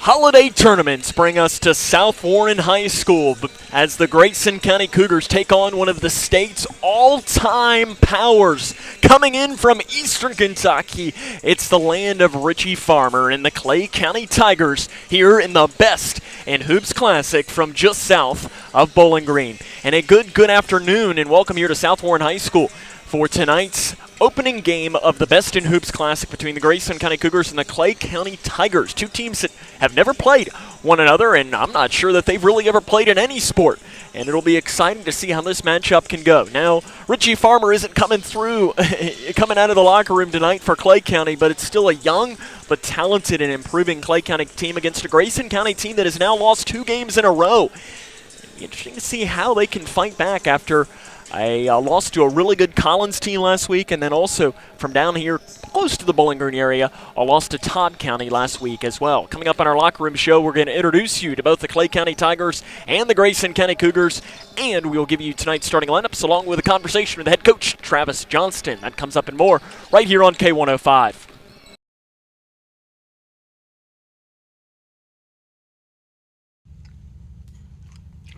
Holiday tournaments bring us to South Warren High School as the Grayson County Cougars take on one of the state's all-time powers. Coming in from eastern Kentucky, it's the land of Richie Farmer and the Clay County Tigers here in the Best in Hoops Classic from just south of Bowling Green. And a good afternoon and welcome here to South Warren High School for tonight's opening game of the Best in Hoops Classic between the Grayson County Cougars and the Clay County Tigers. Two teams that have never played one another, and I'm not sure that they've really ever played in any sport. And it'll be exciting to see how this matchup can go. Now, Richie Farmer isn't coming out of the locker room tonight for Clay County, but it's still a young but talented and improving Clay County team against a Grayson County team that has now lost 2 games in a row. It'll be interesting to see how they can fight back after a loss to a really good Collins team last week, and then also from down here close to the Bowling Green area, a loss to Todd County last week as well. Coming up on our locker room show, we're going to introduce you to both the Clay County Tigers and the Grayson County Cougars, and we'll give you tonight's starting lineups along with a conversation with the head coach, Travis Johnston. That comes up and more right here on K105.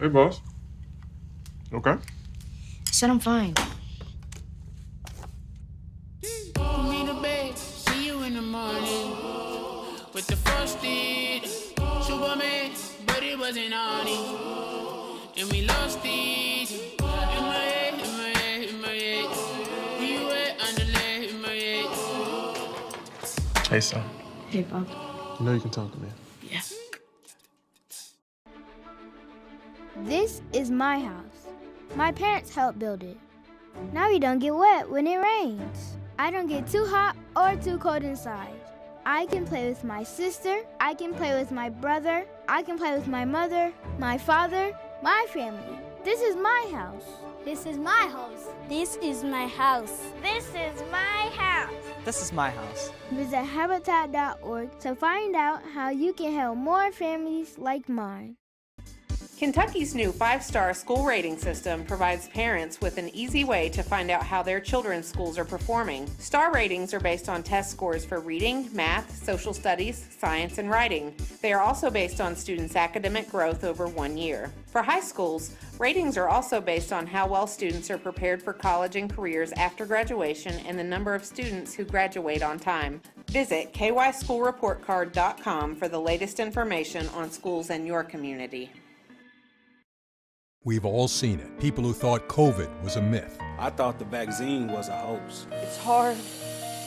Hey, boss. Okay. Said I'm fine. Me to bed, see you in the morning with the frosted Superman, but it wasn't on it, and we lost it. In my head, in my head, in my head. We were underlay in my head. Hey, son. Hey, Bob. You know you can talk to me. Yeah. This is my house. My parents helped build it. Now we don't get wet when it rains. I don't get too hot or too cold inside. I can play with my sister, I can play with my brother, I can play with my mother, my father, my family. This is my house. This is my house. This is my house. This is my house. This is my house. Visit habitat.org to find out how you can help more families like mine. Kentucky's new 5-star school rating system provides parents with an easy way to find out how their children's schools are performing. Star ratings are based on test scores for reading, math, social studies, science, and writing. They are also based on students' academic growth over 1 year. For high schools, ratings are also based on how well students are prepared for college and careers after graduation and the number of students who graduate on time. Visit kyschoolreportcard.com for the latest information on schools in your community. We've all seen it. People who thought COVID was a myth. I thought the vaccine was a hoax. It's hard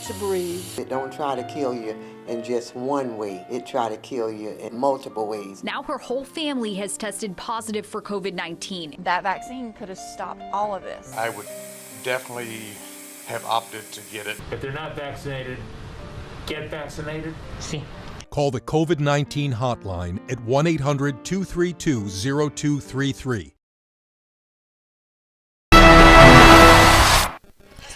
to breathe. It don't try to kill you in just one way. It try to kill you in multiple ways. Now her whole family has tested positive for COVID-19. That vaccine could have stopped all of this. I would definitely have opted to get it. If they're not vaccinated, get vaccinated. See. Call the COVID-19 hotline at 1-800-232-0233.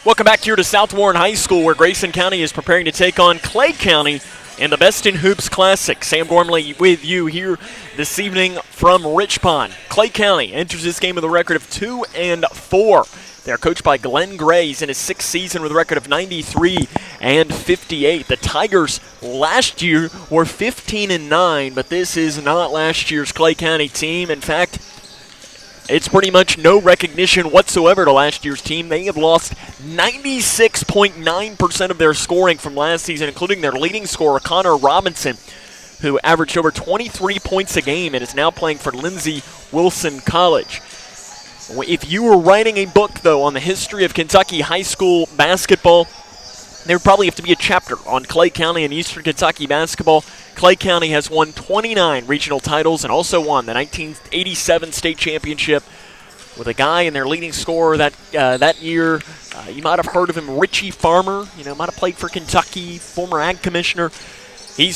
Welcome back here to South Warren High School, where Grayson County is preparing to take on Clay County in the Best in Hoops Classic. Sam Gormley with you here this evening from Rich Pond. Clay County enters this game with a record of 2-4. They're coached by Glenn Gray. He's in his 6th season with a record of 93-58. The Tigers last year were 15-9, but this is not last year's Clay County team. In fact, it's pretty much no recognition whatsoever to last year's team. They have lost 96.9% of their scoring from last season, including their leading scorer, Connor Robinson, who averaged over 23 points a game and is now playing for Lindsey Wilson College. If you were writing a book, though, on the history of Kentucky high school basketball, there would probably have to be a chapter on Clay County and Eastern Kentucky basketball. Clay County has won 29 regional titles and also won the 1987 state championship with a guy in their leading scorer that year. You might have heard of him, Richie Farmer. Might have played for Kentucky, former ag commissioner. He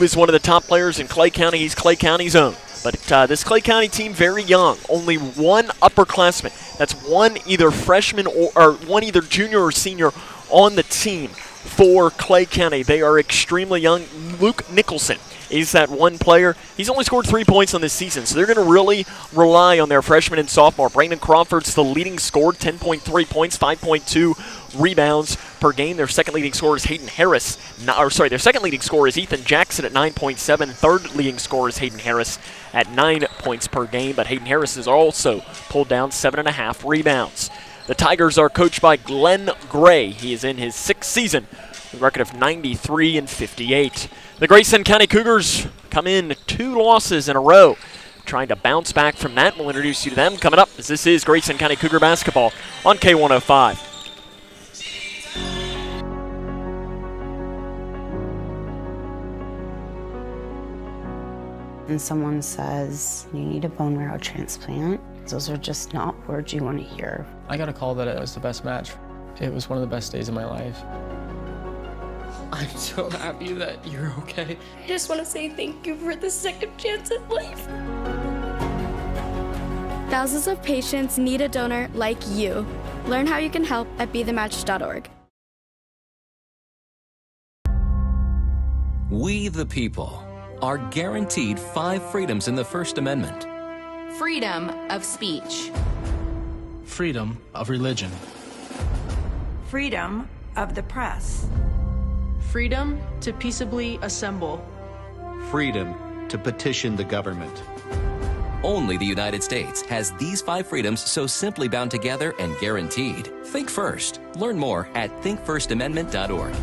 was one of the top players in Clay County. He's Clay County's own. But this Clay County team, very young. Only one upperclassman. That's one either freshman or one either junior or senior on the team. for Clay County. They are extremely young. Luke Nicholson is that one player. He's only scored 3 points on this season, so they're going to really rely on their freshman and sophomore. Brandon Crawford's the leading scorer, 10.3 points, 5.2 rebounds per game. Their second leading scorer is Hayden Harris. Their second leading scorer is Ethan Jackson at 9.7. Third leading scorer is Hayden Harris at 9 points per game, but Hayden Harris has also pulled down 7.5 rebounds. The Tigers are coached by Glenn Gray. He is in his 6th season with a record of 93-58. The Grayson County Cougars come in 2 losses in a row, trying to bounce back from that. We'll introduce you to them coming up, as this is Grayson County Cougar basketball on K105. And someone says, you need a bone marrow transplant, those are just not words you want to hear. I got a call that it was the best match. It was one of the best days of my life. I'm so happy that you're okay. I just want to say thank you for the second chance at life. Thousands of patients need a donor like you. Learn how you can help at BeTheMatch.org. We the people are guaranteed 5 freedoms in the First Amendment. Freedom of speech. Freedom of religion. Freedom of the press. Freedom to peaceably assemble. Freedom to petition the government. Only the United States has these 5 freedoms so simply bound together and guaranteed. Think first. Learn more at thinkfirstamendment.org.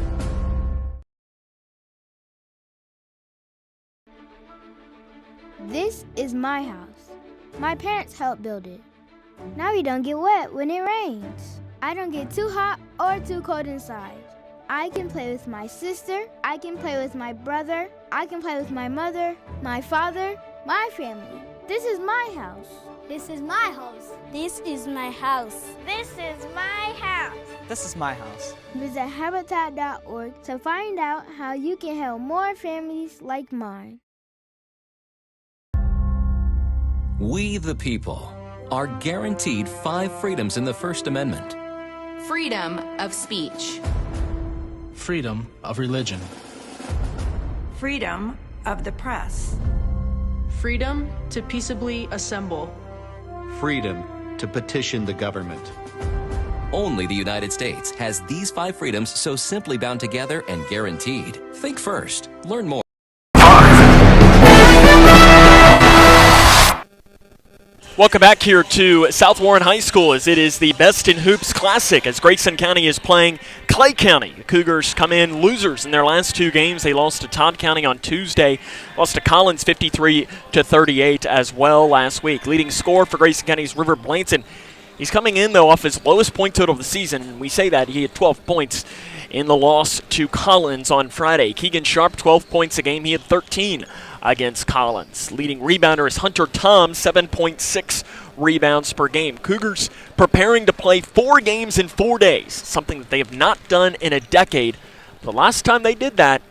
This is my house. My parents helped build it. Now we don't get wet when it rains. I don't get too hot or too cold inside. I can play with my sister, I can play with my brother, I can play with my mother, my father, my family. This is my house. This is my house. This is my house. This is my house. This is my house. Visit Habitat.org to find out how you can help more families like mine. We the people are guaranteed 5 freedoms in the First Amendment. Freedom of speech. Freedom of religion. Freedom of the press. Freedom to peaceably assemble. Freedom to petition the government. Only the United States has these 5 freedoms so simply bound together and guaranteed. Think first. Learn more. Welcome back here to South Warren High School, as it is the Best in Hoops Classic, as Grayson County is playing Clay County. The Cougars come in losers in their last 2 games. They lost to Todd County on Tuesday, lost to Collins 53-38 as well last week. Leading scorer for Grayson County is River Blanton. He's coming in, though, off his lowest point total of the season, and we say that he had 12 points in the loss to Collins on Friday. Keegan Sharp, 12 points a game. He had 13 against Collins. Leading rebounder is Hunter Tom, 7.6 rebounds per game. Cougars preparing to play 4 games in 4 days, something that they have not done in a decade. The last time they did that,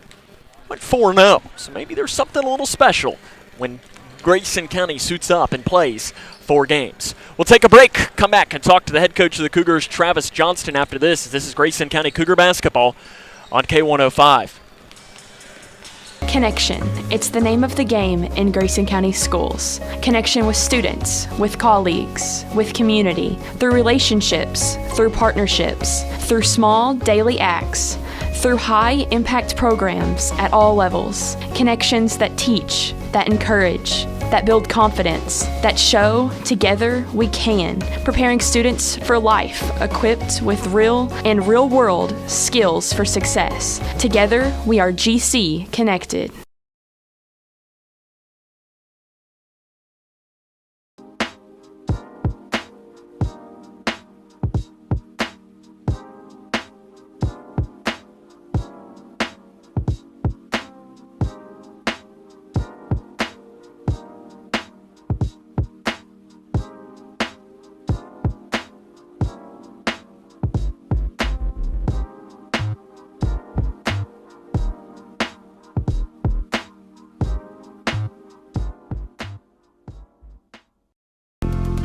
went 4-0. So maybe there's something a little special when Grayson County suits up and plays 4 games. We'll take a break, come back and talk to the head coach of the Cougars, Travis Johnston, after this. This is Grayson County Cougar basketball on K105. Connection. It's the name of the game in Grayson County schools. Connection with students, with colleagues, with community, through relationships, through partnerships, through small daily acts, through high-impact programs at all levels. Connections that teach, that encourage, that build confidence, that show together we can, preparing students for life, equipped with real and real-world skills for success. Together, we are GC Connected.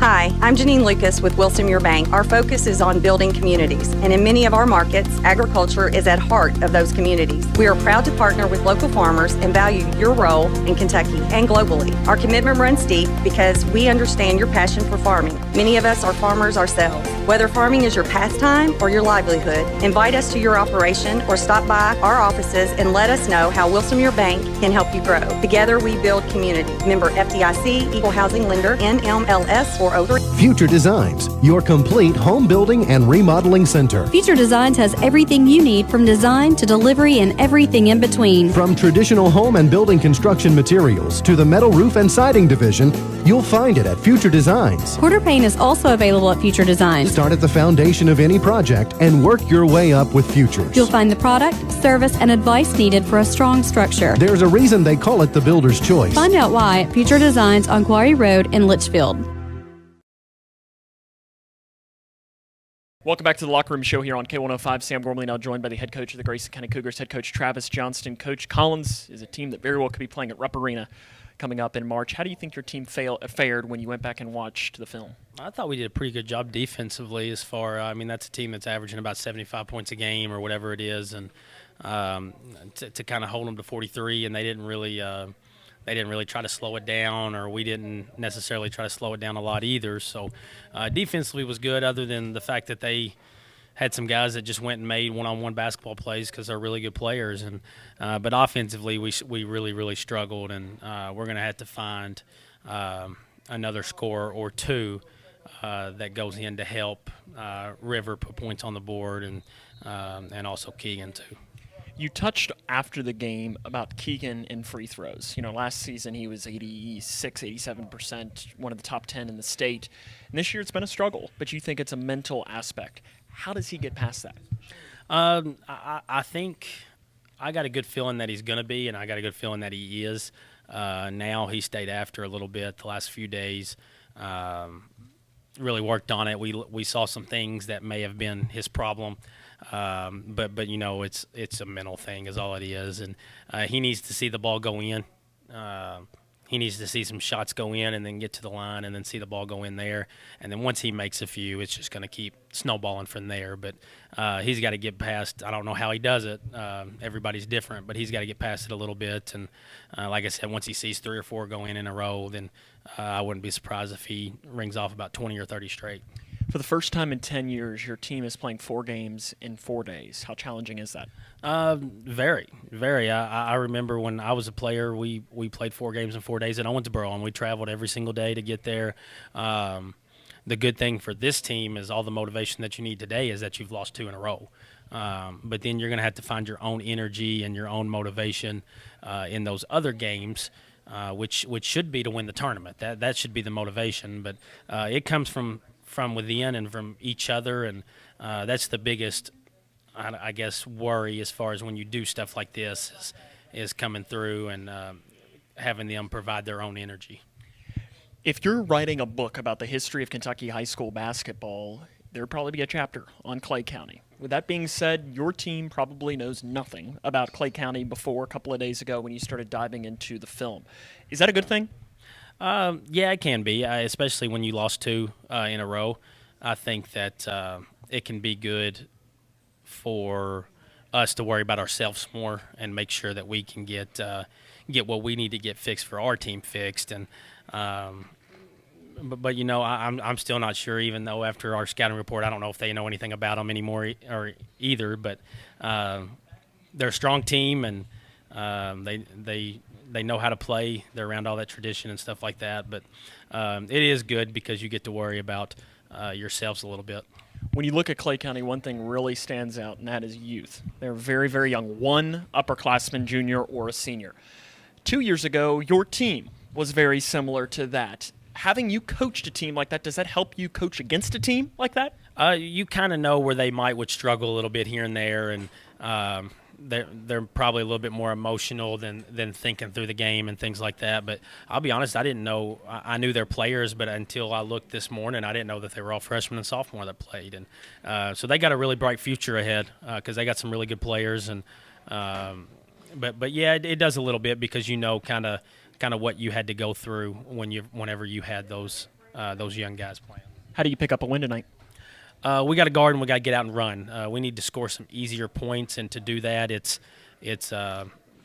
Hi, I'm Janine Lucas with Wilson Muir Bank. Our focus is on building communities, and in many of our markets, agriculture is at heart of those communities. We are proud to partner with local farmers and value your role in Kentucky and globally. Our commitment runs deep because we understand your passion for farming. Many of us are farmers ourselves. Whether farming is your pastime or your livelihood, invite us to your operation or stop by our offices and let us know how Wilson Muir Bank can help you grow. Together we build community. Member FDIC, Equal Housing Lender, NMLS 403. Future Designs, your complete home building and remodeling center. Future Designs has everything you need from design to delivery and everything in between. From traditional home and building construction materials to the metal roof and siding division, you'll find it at Future Designs. Quarter paint is also available at Future Designs. Start at the foundation of any project and work your way up with Futures. You'll find the product, service, and advice needed for a strong structure. There's a reason they call it the builder's choice. Find out why at Future Designs on Quarry Road in Litchfield. Welcome back to the Locker Room Show here on K105. Sam Gormley now joined by the head coach of the Grayson County Cougars, head coach Travis Johnston. Coach, Collins is a team that very well could be playing at Rupp Arena coming up in March. How do you think your team fared when you went back and watched the film? I thought we did a pretty good job defensively as far that's a team that's averaging about 75 points a game or whatever it is, and to kind of hold them to 43, and they didn't really try to slow it down, or we didn't necessarily try to slow it down a lot either. So defensively was good, other than the fact that they had some guys that just went and made one-on-one basketball plays because they're really good players. And but offensively, we really struggled, and we're going to have to find another scorer or two that goes in to help River put points on the board, and also Keegan too. You touched after the game about Keegan in free throws. Last season he was 86, 87%, one of the top 10 in the state. And this year it's been a struggle, but you think it's a mental aspect. How does he get past that? I think I got a good feeling that he's going to be, and I got a good feeling that he is. Now he stayed after a little bit the last few days. Really worked on it. We saw some things that may have been his problem. But it's a mental thing is all it is, and he needs to see the ball go in. He needs to see some shots go in and then get to the line and then see the ball go in there. And then once he makes a few, it's just going to keep snowballing from there. But he's got to get past – I don't know how he does it. Everybody's different, but he's got to get past it a little bit. And like I said, once he sees 3 or 4 go in a row, then I wouldn't be surprised if he rings off about 20 or 30 straight. For the first time in 10 years, your team is playing 4 games in 4 days. How challenging is that? Very, very. I remember when I was a player, we played 4 games in 4 days in Owensboro, and we traveled every single day to get there. The good thing for this team is all the motivation that you need today is that you've lost 2 in a row. But then you're going to have to find your own energy and your own motivation in those other games, which should be to win the tournament. That should be the motivation. But it comes from within and from each other, and that's the biggest, I guess, worry as far as when you do stuff like this is coming through and having them provide their own energy. If you're writing a book about the history of Kentucky high school basketball, there would probably be a chapter on Clay County. With that being said, your team probably knows nothing about Clay County before a couple of days ago when you started diving into the film. Is that a good thing? Yeah, it can be, especially when you lost 2 in a row. I think that it can be good for us to worry about ourselves more and make sure that we can get what we need to get fixed for our team fixed. And but I'm still not sure, even though after our scouting report, I don't know if they know anything about them anymore or either. But they're a strong team, and they know how to play. They're around all that tradition and stuff like that. But it is good because you get to worry about yourselves a little bit. When you look at Clay County, one thing really stands out, and that is youth. They're very, very young. One upperclassman, junior, or a senior. 2 years ago, your team was very similar to that. Having you coached a team like that, does that help you coach against a team like that? You kind of know where they would struggle a little bit here and there, and they're probably a little bit more emotional than thinking through the game and things like that. But I'll be honest, I didn't know. I knew their players, but until I looked this morning, I didn't know that they were all freshmen and sophomore that played. And so they got a really bright future ahead because they got some really good players. And but yeah, it does a little bit because kind of what you had to go through whenever you had those those young guys playing. How do you pick up a win tonight? We got to guard and we got to get out and run. We need to score some easier points, and to do that, it's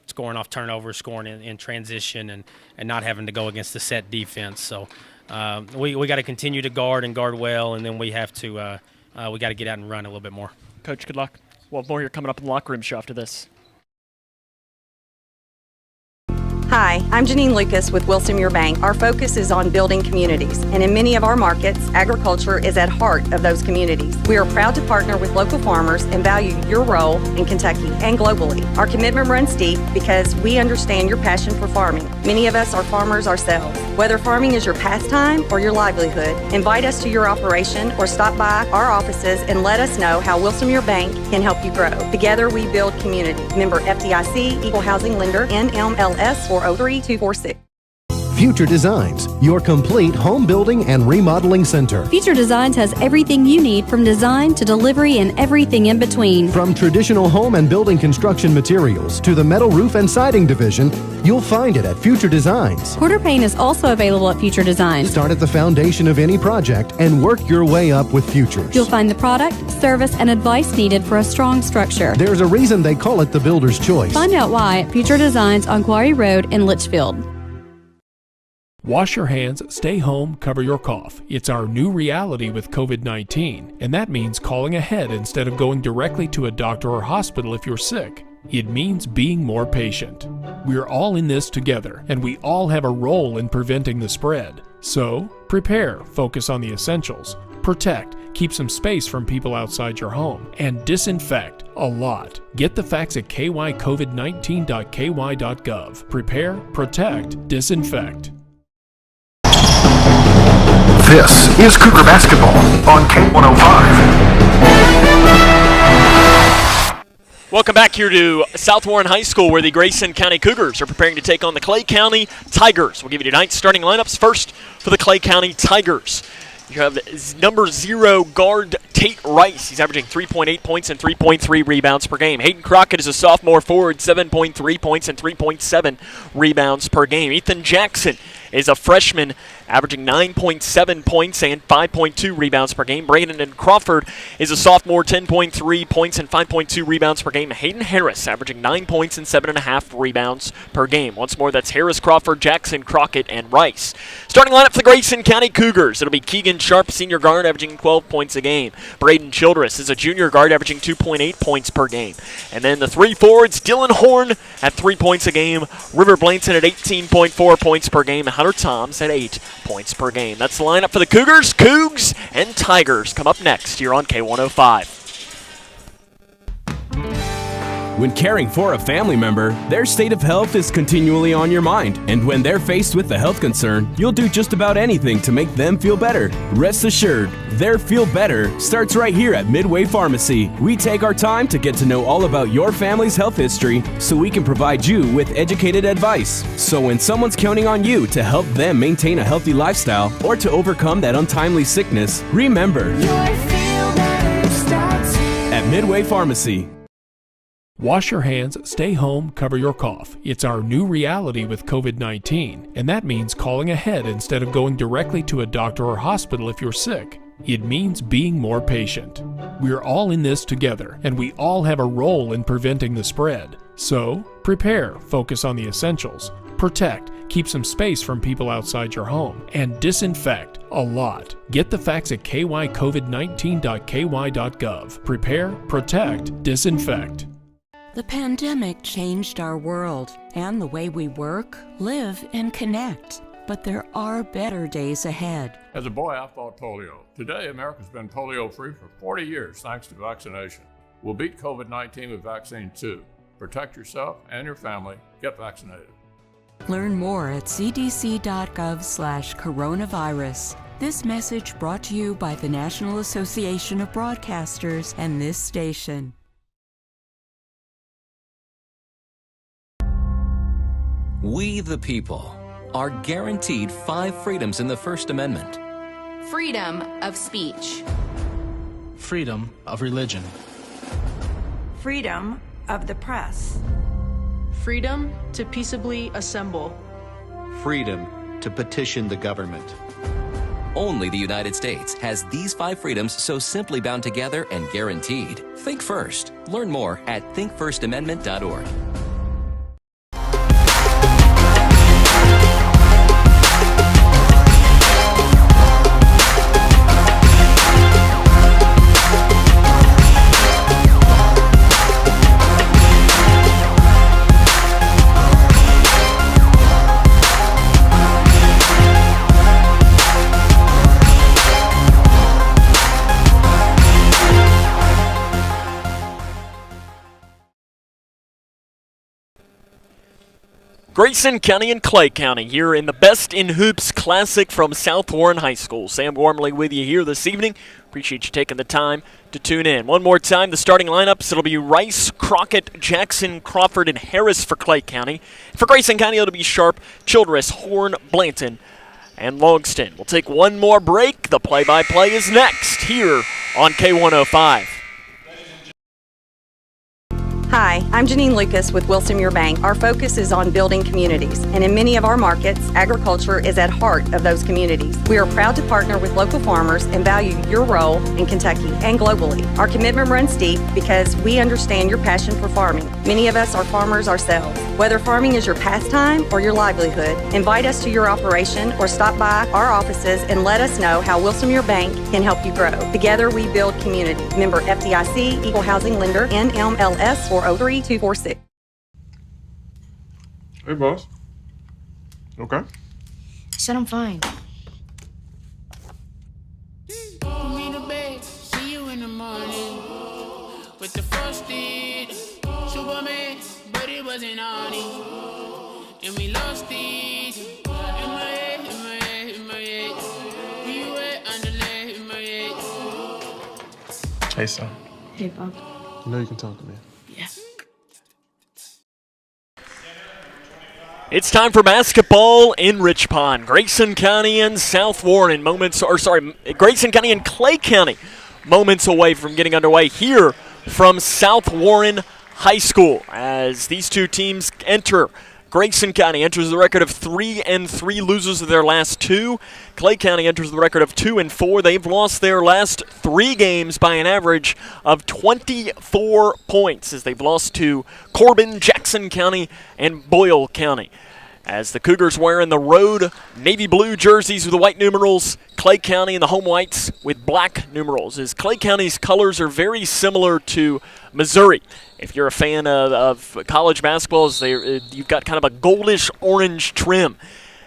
scoring off turnovers, scoring in transition, and not having to go against the set defense. So we got to continue to guard and guard well, and then we have to we got to get out and run a little bit more. Coach, good luck. We'll have more here coming up in the locker room show after this. Hi, I'm Janine Lucas with Wilson Muir Bank. Our focus is on building communities, and in many of our markets, agriculture is at heart of those communities. We are proud to partner with local farmers and value your role in Kentucky and globally. Our commitment runs deep because we understand your passion for farming. Many of us are farmers ourselves. Whether farming is your pastime or your livelihood, invite us to your operation or stop by our offices and let us know how Wilson Muir Bank can help you grow. Together we build community. Member FDIC, Equal Housing Lender, NMLS 403246. Future Designs, your complete home building and remodeling center. Future Designs has everything you need from design to delivery and everything in between. From traditional home and building construction materials to the metal roof and siding division, you'll find it at Future Designs. Quarter paint is also available at Future Designs. Start at the foundation of any project and work your way up with Futures. You'll find the product, service, and advice needed for a strong structure. There's a reason they call it the builder's choice. Find out why at Future Designs on Quarry Road in Litchfield. Wash your hands, stay home, cover your cough. It's our new reality with COVID-19, and that means calling ahead instead of going directly to a doctor or hospital if you're sick. It means being more patient. We're all in this together, and we all have a role in preventing the spread. So, prepare, focus on the essentials, protect, keep some space from people outside your home, and disinfect a lot. Get the facts at kycovid19.ky.gov. Prepare, protect, disinfect. This is Cougar Basketball on K105. Welcome back here to South Warren High School, where the Grayson County Cougars are preparing to take on the Clay County Tigers. We'll give you tonight's starting lineups. First for the Clay County Tigers, you have number 0 guard Tate Rice. He's averaging 3.8 points and 3.3 rebounds per game. Hayden Crockett is a sophomore forward, 7.3 points and 3.7 rebounds per game. Ethan Jackson is a freshman, averaging 9.7 points and 5.2 rebounds per game. Braden Crawford is a sophomore, 10.3 points and 5.2 rebounds per game. Hayden Harris averaging 9 points and 7.5 rebounds per game. Once more, that's Harris, Crawford, Jackson, Crockett, and Rice. Starting lineup for the Grayson County Cougars. It'll be Keegan Sharp, senior guard, averaging 12 points a game. Braden Childress is a junior guard, averaging 2.8 points per game. And then the 3 forwards, Dylan Horn at 3 points a game. River Blanton at 18.4 points per game. Hunter Toms at 8 points per game. That's the lineup for the Cougars, Cougs, and Tigers. Come up next here on K105. When caring for a family member, their state of health is continually on your mind. And when they're faced with a health concern, you'll do just about anything to make them feel better. Rest assured, their feel better starts right here at Midway Pharmacy. We take our time to get to know all about your family's health history so we can provide you with educated advice. So when someone's counting on you to help them maintain a healthy lifestyle or to overcome that untimely sickness, remember, at Midway Pharmacy. Wash your hands, stay home, cover your cough. It's our new reality with COVID-19, and that means calling ahead instead of going directly to a doctor or hospital if you're sick. It means being more patient. We're all in this together, and we all have a role in preventing the spread. So, prepare, focus on the essentials, protect, keep some space from people outside your home, and disinfect a lot. Get the facts at kycovid19.ky.gov. Prepare, protect, disinfect. The pandemic changed our world and the way we work, live, and connect. But there are better days ahead. As a boy, I fought polio. Today, America's been polio-free for 40 years thanks to vaccination. We'll beat COVID-19 with vaccine too. Protect yourself and your family. Get vaccinated. Learn more at cdc.gov/coronavirus. This message brought to you by the National Association of Broadcasters and this station. We, the people, are guaranteed 5 freedoms in the First Amendment. Freedom of speech. Freedom of religion. Freedom of the press. Freedom to peaceably assemble. Freedom to petition the government. Only the United States has these 5 freedoms so simply bound together and guaranteed. Think first. Learn more at thinkfirstamendment.org. Grayson County and Clay County here in the Best in Hoops Classic from South Warren High School. Sam Gormley with you here this evening. Appreciate you taking the time to tune in. One more time, the starting lineups. It'll be Rice, Crockett, Jackson, Crawford, and Harris for Clay County. For Grayson County, it'll be Sharp, Childress, Horn, Blanton, and Logston. We'll take one more break. The play-by-play is next here on K105. Hi, I'm Janine Lucas with Wilson Muir Bank. Our focus is on building communities, and in many of our markets, agriculture is at heart of those communities. We are proud to partner with local farmers and value your role in Kentucky and globally. Our commitment runs deep because we understand your passion for farming. Many of us are farmers ourselves. Whether farming is your pastime or your livelihood, invite us to your operation or stop by our offices and let us know how Wilson Muir Bank can help you grow. Together we build community. Member FDIC, Equal Housing Lender, NMLS 403246. Hey, boss. Okay. Said I'm fine. See you in the morning with the frosted Superman, but it wasn't on it, and we lost it. In my head, in my head, in my head. We were underlay in my head. Hey, son. Hey, Bob. You know you can talk to me. It's time for basketball in Rich Pond. Grayson County and South Warren Grayson County and Clay County moments away from getting underway here from South Warren High School. As these two teams enter, Grayson County enters the record of 3-3, loses their last 2. Clay County enters the record of 2-4. They've lost their last 3 games by an average of 24 points, as they've lost to Corbin, Jackson County, and Boyle County. As the Cougars wearing the road navy blue jerseys with the white numerals, Clay County and the home whites with black numerals. As Clay County's colors are very similar to Missouri. If you're a fan of college basketball, you've got kind of a goldish orange trim.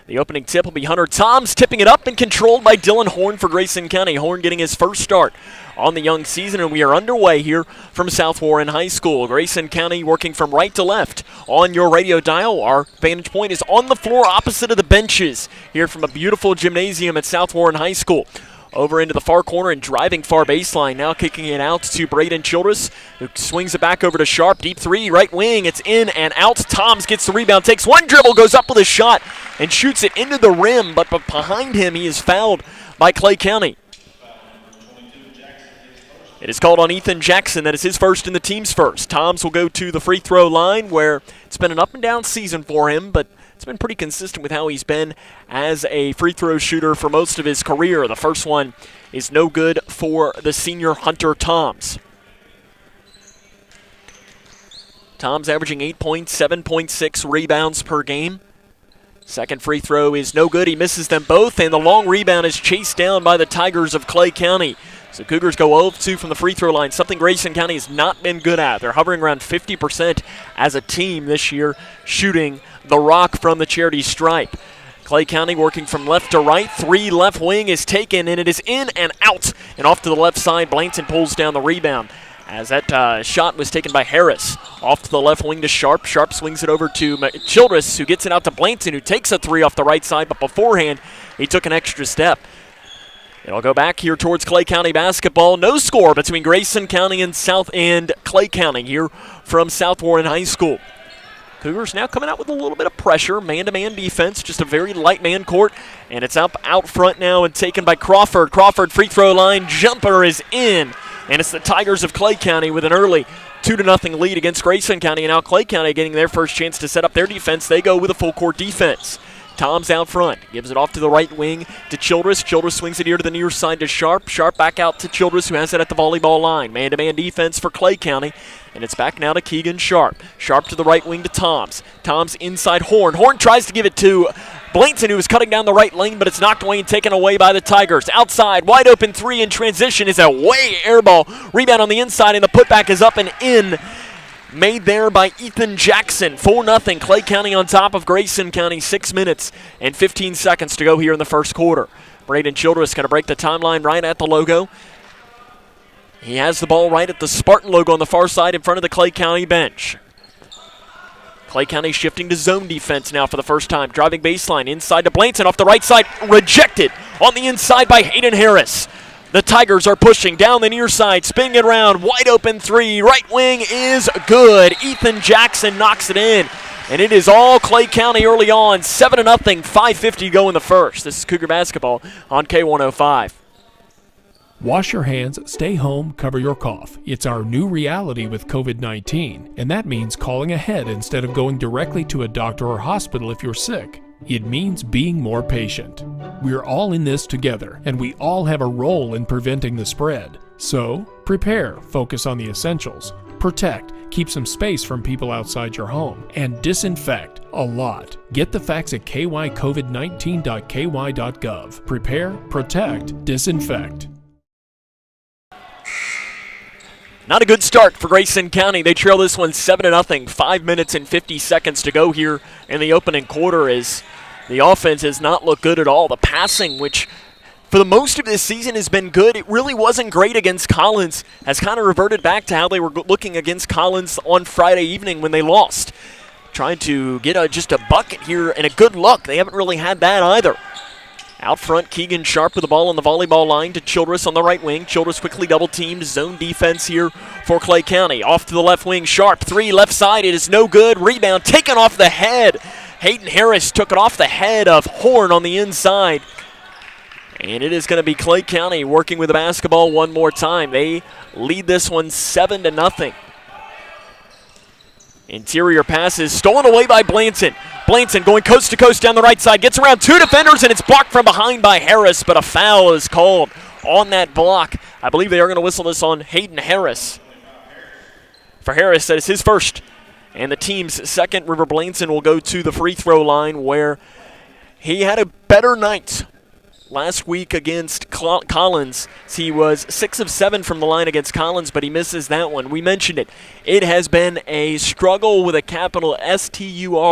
The opening tip will be Hunter Toms tipping it up and controlled by Dylan Horn for Grayson County. Horn getting his first start on the young season, and we are underway here from South Warren High School. Grayson County working from right to left on your radio dial. Our vantage point is on the floor opposite of the benches here from a beautiful gymnasium at South Warren High School. Over into the far corner and driving far baseline. Now kicking it out to Braden Childress, who swings it back over to Sharp. Deep 3, right wing. It's in and out. Toms gets the rebound, takes one dribble, goes up with a shot, and shoots it into the rim. But behind him, he is fouled by Clay County. It is called on Ethan Jackson. That is his first and the team's first. Toms will go to the free throw line, where it's been an up and down season for him, but it's been pretty consistent with how he's been as a free throw shooter for most of his career. The first one is no good for the senior Hunter Toms. Toms averaging 8 points, 7.6 rebounds per game. Second free throw is no good. He misses them both, and the long rebound is chased down by the Tigers of Clay County. So Cougars go 0-2 from the free throw line, something Grayson County has not been good at. They're hovering around 50% as a team this year, shooting the rock from the charity stripe. Clay County working from left to right. 3 left wing is taken, and it is in and out. And off to the left side, Blanton pulls down the rebound. As that shot was taken by Harris. Off to the left wing to Sharp. Sharp swings it over to Childress, who gets it out to Blanton, who takes a 3 off the right side, but beforehand, he took an extra step. It'll go back here towards Clay County basketball. No score between Grayson County and Clay County here from South Warren High School. Cougars now coming out with a little bit of pressure. Man-to-man defense, just a very light man court. And it's up out front now and taken by Crawford. Crawford free throw line. Jumper is in. And it's the Tigers of Clay County with an early 2-0 lead against Grayson County. And now Clay County getting their first chance to set up their defense. They go with a full court defense. Tom's out front. Gives it off to the right wing to Childress. Childress swings it here to the near side to Sharp. Sharp back out to Childress, who has it at the volleyball line. Man-to-man defense for Clay County. And it's back now to Keegan Sharp. Sharp to the right wing to Toms. Toms inside Horn. Horn tries to give it to Blainson, who is cutting down the right lane, but it's knocked away and taken away by the Tigers. Outside, wide open three in transition is a way air ball. Rebound on the inside, and the putback is up and in. Made there by Ethan Jackson. 4-0. Clay County on top of Grayson County. 6 minutes and 15 seconds to go here in the first quarter. Braden Childress going to break the timeline right at the logo. He has the ball right at the Spartan logo on the far side in front of the Clay County bench. Clay County shifting to zone defense now for the first time. Driving baseline inside to Blainson off the right side. Rejected on the inside by Hayden Harris. The Tigers are pushing down the near side, spinning it around, wide open three, right wing is good. Ethan Jackson knocks it in, and it is all Clay County early on, 7-0, 5:50 to go in the first. This is Cougar basketball on K105. Wash your hands, stay home, cover your cough. It's our new reality with COVID-19, and that means calling ahead instead of going directly to a doctor or hospital if you're sick. It means being more patient. We're all in this together, and we all have a role in preventing the spread. So, prepare, focus on the essentials, protect, keep some space from people outside your home, and disinfect a lot. Get the facts at kycovid19.ky.gov. Prepare, protect, disinfect. Not a good start for Grayson County. They trail this one 7-0. 5 minutes and 50 seconds to go here in the opening quarter as the offense has not looked good at all. The passing, which for the most of this season has been good, it really wasn't great against Collins, has kind of reverted back to how they were looking against Collins on Friday evening when they lost. Trying to get just a bucket here and a good look. They haven't really had that either. Out front, Keegan Sharp with the ball on the volleyball line to Childress on the right wing. Childress quickly double-teamed. Zone defense here for Clay County. Off to the left wing. Sharp, three, left side. It is no good. Rebound taken off the head. Hayden Harris took it off the head of Horn on the inside. And it is going to be Clay County working with the basketball one more time. They lead this one 7-0. Interior passes stolen away by Blainson. Blainson going coast to coast down the right side. Gets around two defenders, and it's blocked from behind by Harris, but a foul is called on that block. I believe they are going to whistle this on Hayden Harris. For Harris, that is his first. And the team's second. River Blainson will go to the free throw line where he had a better night last week against Collins. He was 6 of 7 from the line against Collins, but he misses that one. We mentioned it. It has been a struggle with a capital S-T-R-U-G-G-L-E.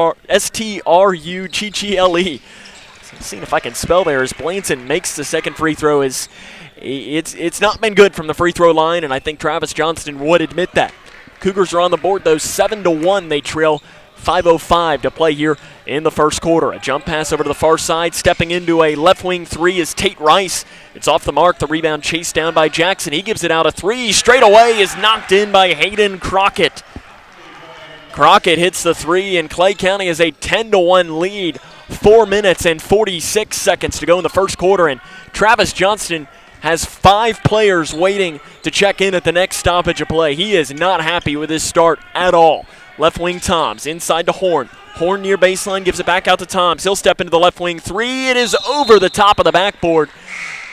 Seeing if I can spell there as Blainson makes the second free throw. It's not been good from the free throw line, and I think Travis Johnston would admit that. Cougars are on the board, though, 7-1. They trail 5:05 to play here in the first quarter. A jump pass over to the far side. Stepping into a left wing three is Tate Rice. It's off the mark. The rebound chased down by Jackson. He gives it out a three. Straight away is knocked in by Hayden Crockett. Crockett hits the three, and Clay County has a 10-1 lead. 4 minutes and 46 seconds to go in the first quarter, and Travis Johnston has 5 players waiting to check in at the next stoppage of play. He is not happy with his start at all. Left wing Toms, inside to Horn. Horn near baseline, gives it back out to Toms. He'll step into the left wing three. It is over the top of the backboard.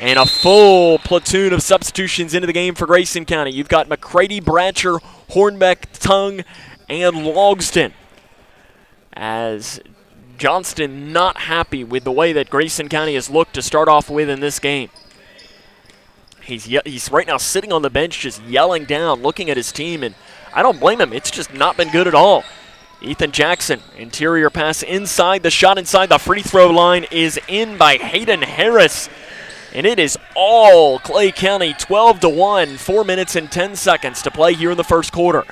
And a full platoon of substitutions into the game for Grayson County. You've got McCready, Bratcher, Hornbeck, Tongue, and Logston. As Johnston not happy with the way that Grayson County has looked to start off with in this game. He's right now sitting on the bench just yelling down, looking at his team, and I don't blame him. It's just not been good at all. Ethan Jackson, interior pass inside. The shot inside the free throw line is in by Hayden Harris. And it is all Clay County, 12-1, 4 minutes and 10 seconds to play here in the first quarter.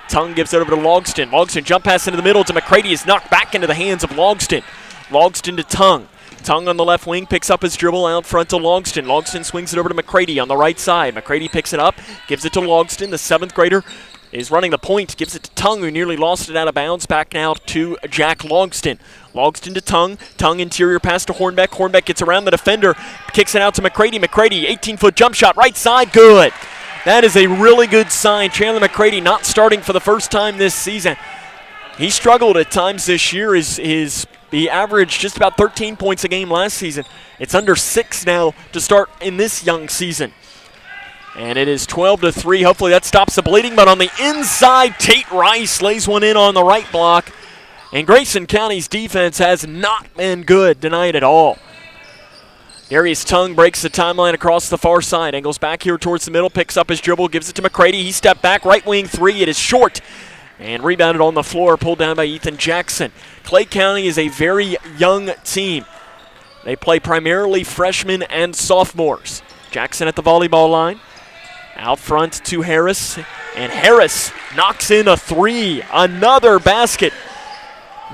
Tongue gives it over to Logston. Logston jump pass into the middle to McCready is knocked back into the hands of Logston. Logston to Tongue. Tongue on the left wing picks up his dribble out front to Logston. Logston swings it over to McCready on the right side. McCready picks it up, gives it to Logston. The 7th grader is running the point, gives it to Tongue, who nearly lost it out of bounds. Back now to Jack Logston. Logston to Tongue. Tongue interior pass to Hornbeck. Hornbeck gets around the defender, kicks it out to McCready. McCready, 18-foot jump shot, right side, good. That is a really good sign. Chandler McCready not starting for the first time this season. He struggled at times this year. He averaged just about 13 points a game last season. It's under 6 now to start in this young season. And it is 12-3. Hopefully that stops the bleeding. But on the inside, Tate Rice lays one in on the right block. And Grayson County's defense has not been good tonight at all. Darius Tongue breaks the timeline across the far side. Angles back here towards the middle. Picks up his dribble. Gives it to McCready. He stepped back. Right wing three. It is short. And rebounded on the floor. Pulled down by Ethan Jackson. Clay County is a very young team. They play primarily freshmen and sophomores. Jackson at the volleyball line. Out front to Harris. And Harris knocks in a three. Another basket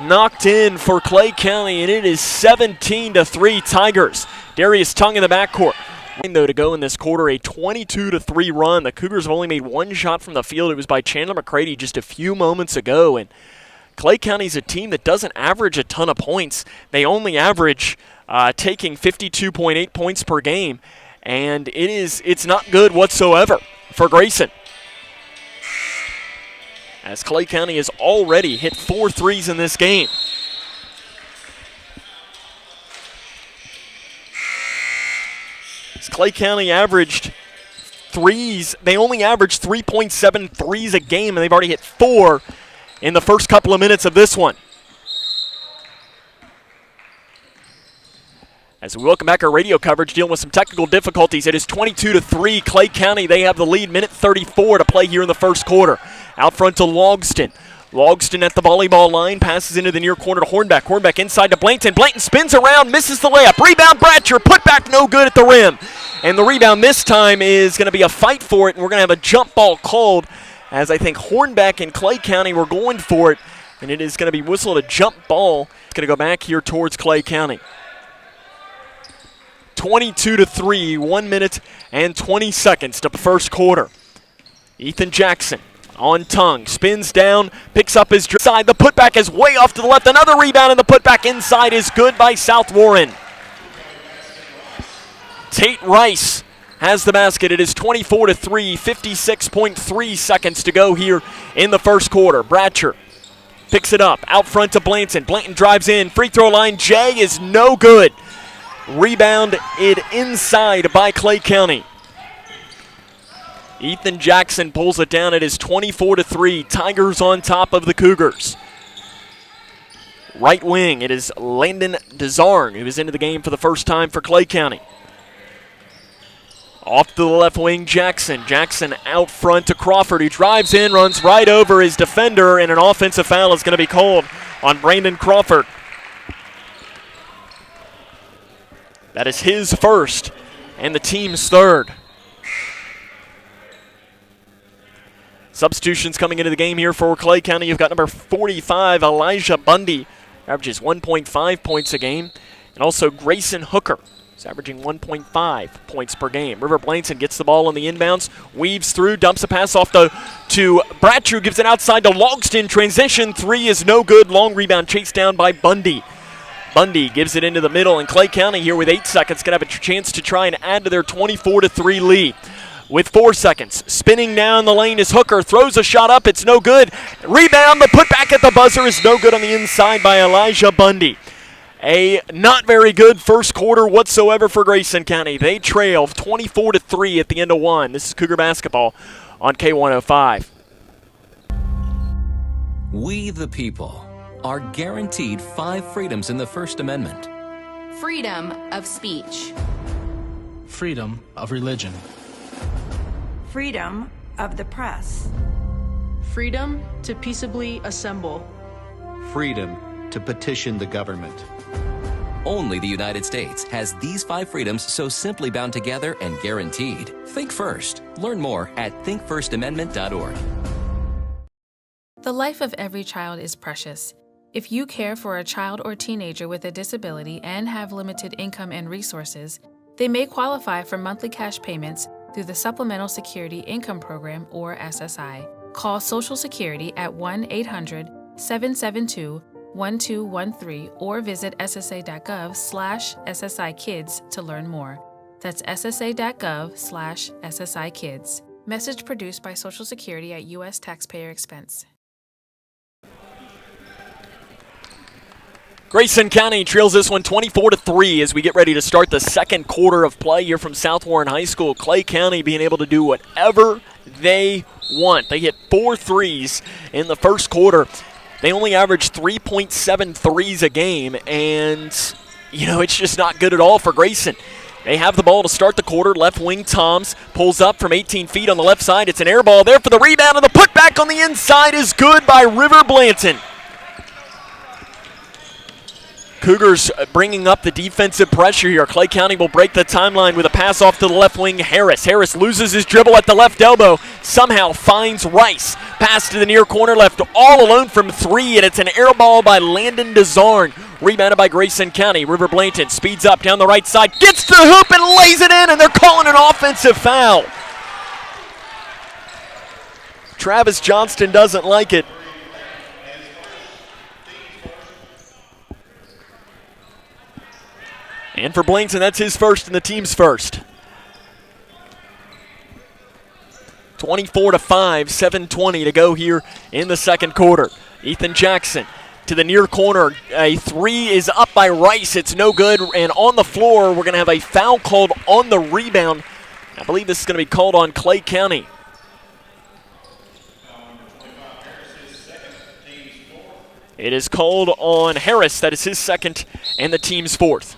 knocked in for Clay County, and it is 17-3 Tigers. Darius Tongue in the backcourt. Though to go in this quarter, a 22-3 run. The Cougars have only made one shot from the field. It was by Chandler McCready just a few moments ago. And Clay County's a team that doesn't average a ton of points. They only average taking 52.8 points per game, and it's not good whatsoever for Grayson. As Clay County has already hit 4 threes in this game. As Clay County averaged threes, they only averaged 3.7 threes a game, and they've already hit 4 in the first couple of minutes of this one. As we welcome back our radio coverage, dealing with some technical difficulties. It is 22-3. Clay County, they have the lead. Minute 34 to play here in the first quarter. Out front to Logston. Logston at the volleyball line, passes into the near corner to Hornbeck. Hornbeck inside to Blanton. Blanton spins around, misses the layup. Rebound, Bratcher, put back no good at the rim. And the rebound this time is going to be a fight for it, and we're going to have a jump ball called, as I think Hornbeck and Clay County were going for it, and it is going to be whistled a jump ball. It's going to go back here towards Clay County. 22-3, 1 minute and 20 seconds to the first quarter. Ethan Jackson on Tongue, spins down, picks up his side. The putback is way off to the left. Another rebound, and the putback inside is good by South Warren. Tate Rice has the basket. It is 24-3, 56.3 seconds to go here in the first quarter. Bratcher picks it up, out front to Blanton. Blanton drives in, free throw line. Jay is no good. Rebound it inside by Clay County. Ethan Jackson pulls it down. It is 24-3. Tigers on top of the Cougars. Right wing, it is Landon Desarn, who is into the game for the first time for Clay County. Off to the left wing, Jackson. Jackson out front to Crawford, who drives in, runs right over his defender, and an offensive foul is going to be called on Brandon Crawford. That is his first and the team's third. Substitutions coming into the game here for Clay County. You've got number 45, Elijah Bundy, averages 1.5 points a game. And also Grayson Hooker is averaging 1.5 points per game. River Blanton gets the ball on the inbounds, weaves through, dumps a pass off to Bratcher, gives it outside to Logston. Transition three is no good. Long rebound chased down by Bundy. Bundy gives it into the middle, and Clay County here with 8 seconds going to have a chance to try and add to their 24-3 lead. With 4 seconds, spinning down the lane is Hooker, throws a shot up, it's no good. Rebound, but put back at the buzzer is no good on the inside by Elijah Bundy. A not very good first quarter whatsoever for Grayson County. They trail 24-3 at the end of one. This is Cougar basketball on K105. We the people are guaranteed 5 freedoms in the First Amendment. Freedom of speech. Freedom of religion. Freedom of the press. Freedom to peaceably assemble. Freedom to petition the government. Only the United States has these 5 freedoms so simply bound together and guaranteed. Think first. Learn more at thinkfirstamendment.org. The life of every child is precious. If you care for a child or teenager with a disability and have limited income and resources, they may qualify for monthly cash payments through the Supplemental Security Income Program, or SSI. Call Social Security at 1-800-772-1213 or visit ssa.gov/SSIkids to learn more. That's ssa.gov/SSIkids. Message produced by Social Security at U.S. taxpayer expense. Grayson County trails this one 24-3 as we get ready to start the second quarter of play here from South Warren High School. Clay County being able to do whatever they want. They hit 4 threes in the first quarter. They only averaged 3.7 threes a game, and, you know, it's just not good at all for Grayson. They have the ball to start the quarter. Left wing Toms pulls up from 18 feet on the left side. It's an air ball there for the rebound, and the putback on the inside is good by River Blanton. Cougars bringing up the defensive pressure here. Clay County will break the timeline with a pass off to the left wing, Harris. Harris loses his dribble at the left elbow, somehow finds Rice. Pass to the near corner left, all alone from 3, and it's an air ball by Landon DeZarn. Rebounded by Grayson County. River Blanton speeds up down the right side, gets to the hoop and lays it in, and they're calling an offensive foul. Travis Johnston doesn't like it. And for Blanton, that's his first and the team's first. 24-5, 7:20 to go here in the second quarter. Ethan Jackson to the near corner. A 3 is up by Rice. It's no good. And on the floor, we're going to have a foul called on the rebound. I believe this is going to be called on Clay County. It is called on Harris. That is his second and the team's fourth.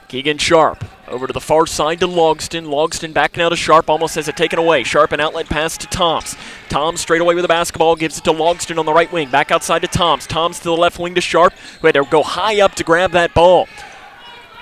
Keegan Sharp over to the far side to Logston. Logston back now to Sharp, almost has it taken away. Sharp, an outlet pass to Toms. Toms straight away with the basketball, gives it to Logston on the right wing. Back outside to Toms. Toms to the left wing to Sharp, who had to go high up to grab that ball.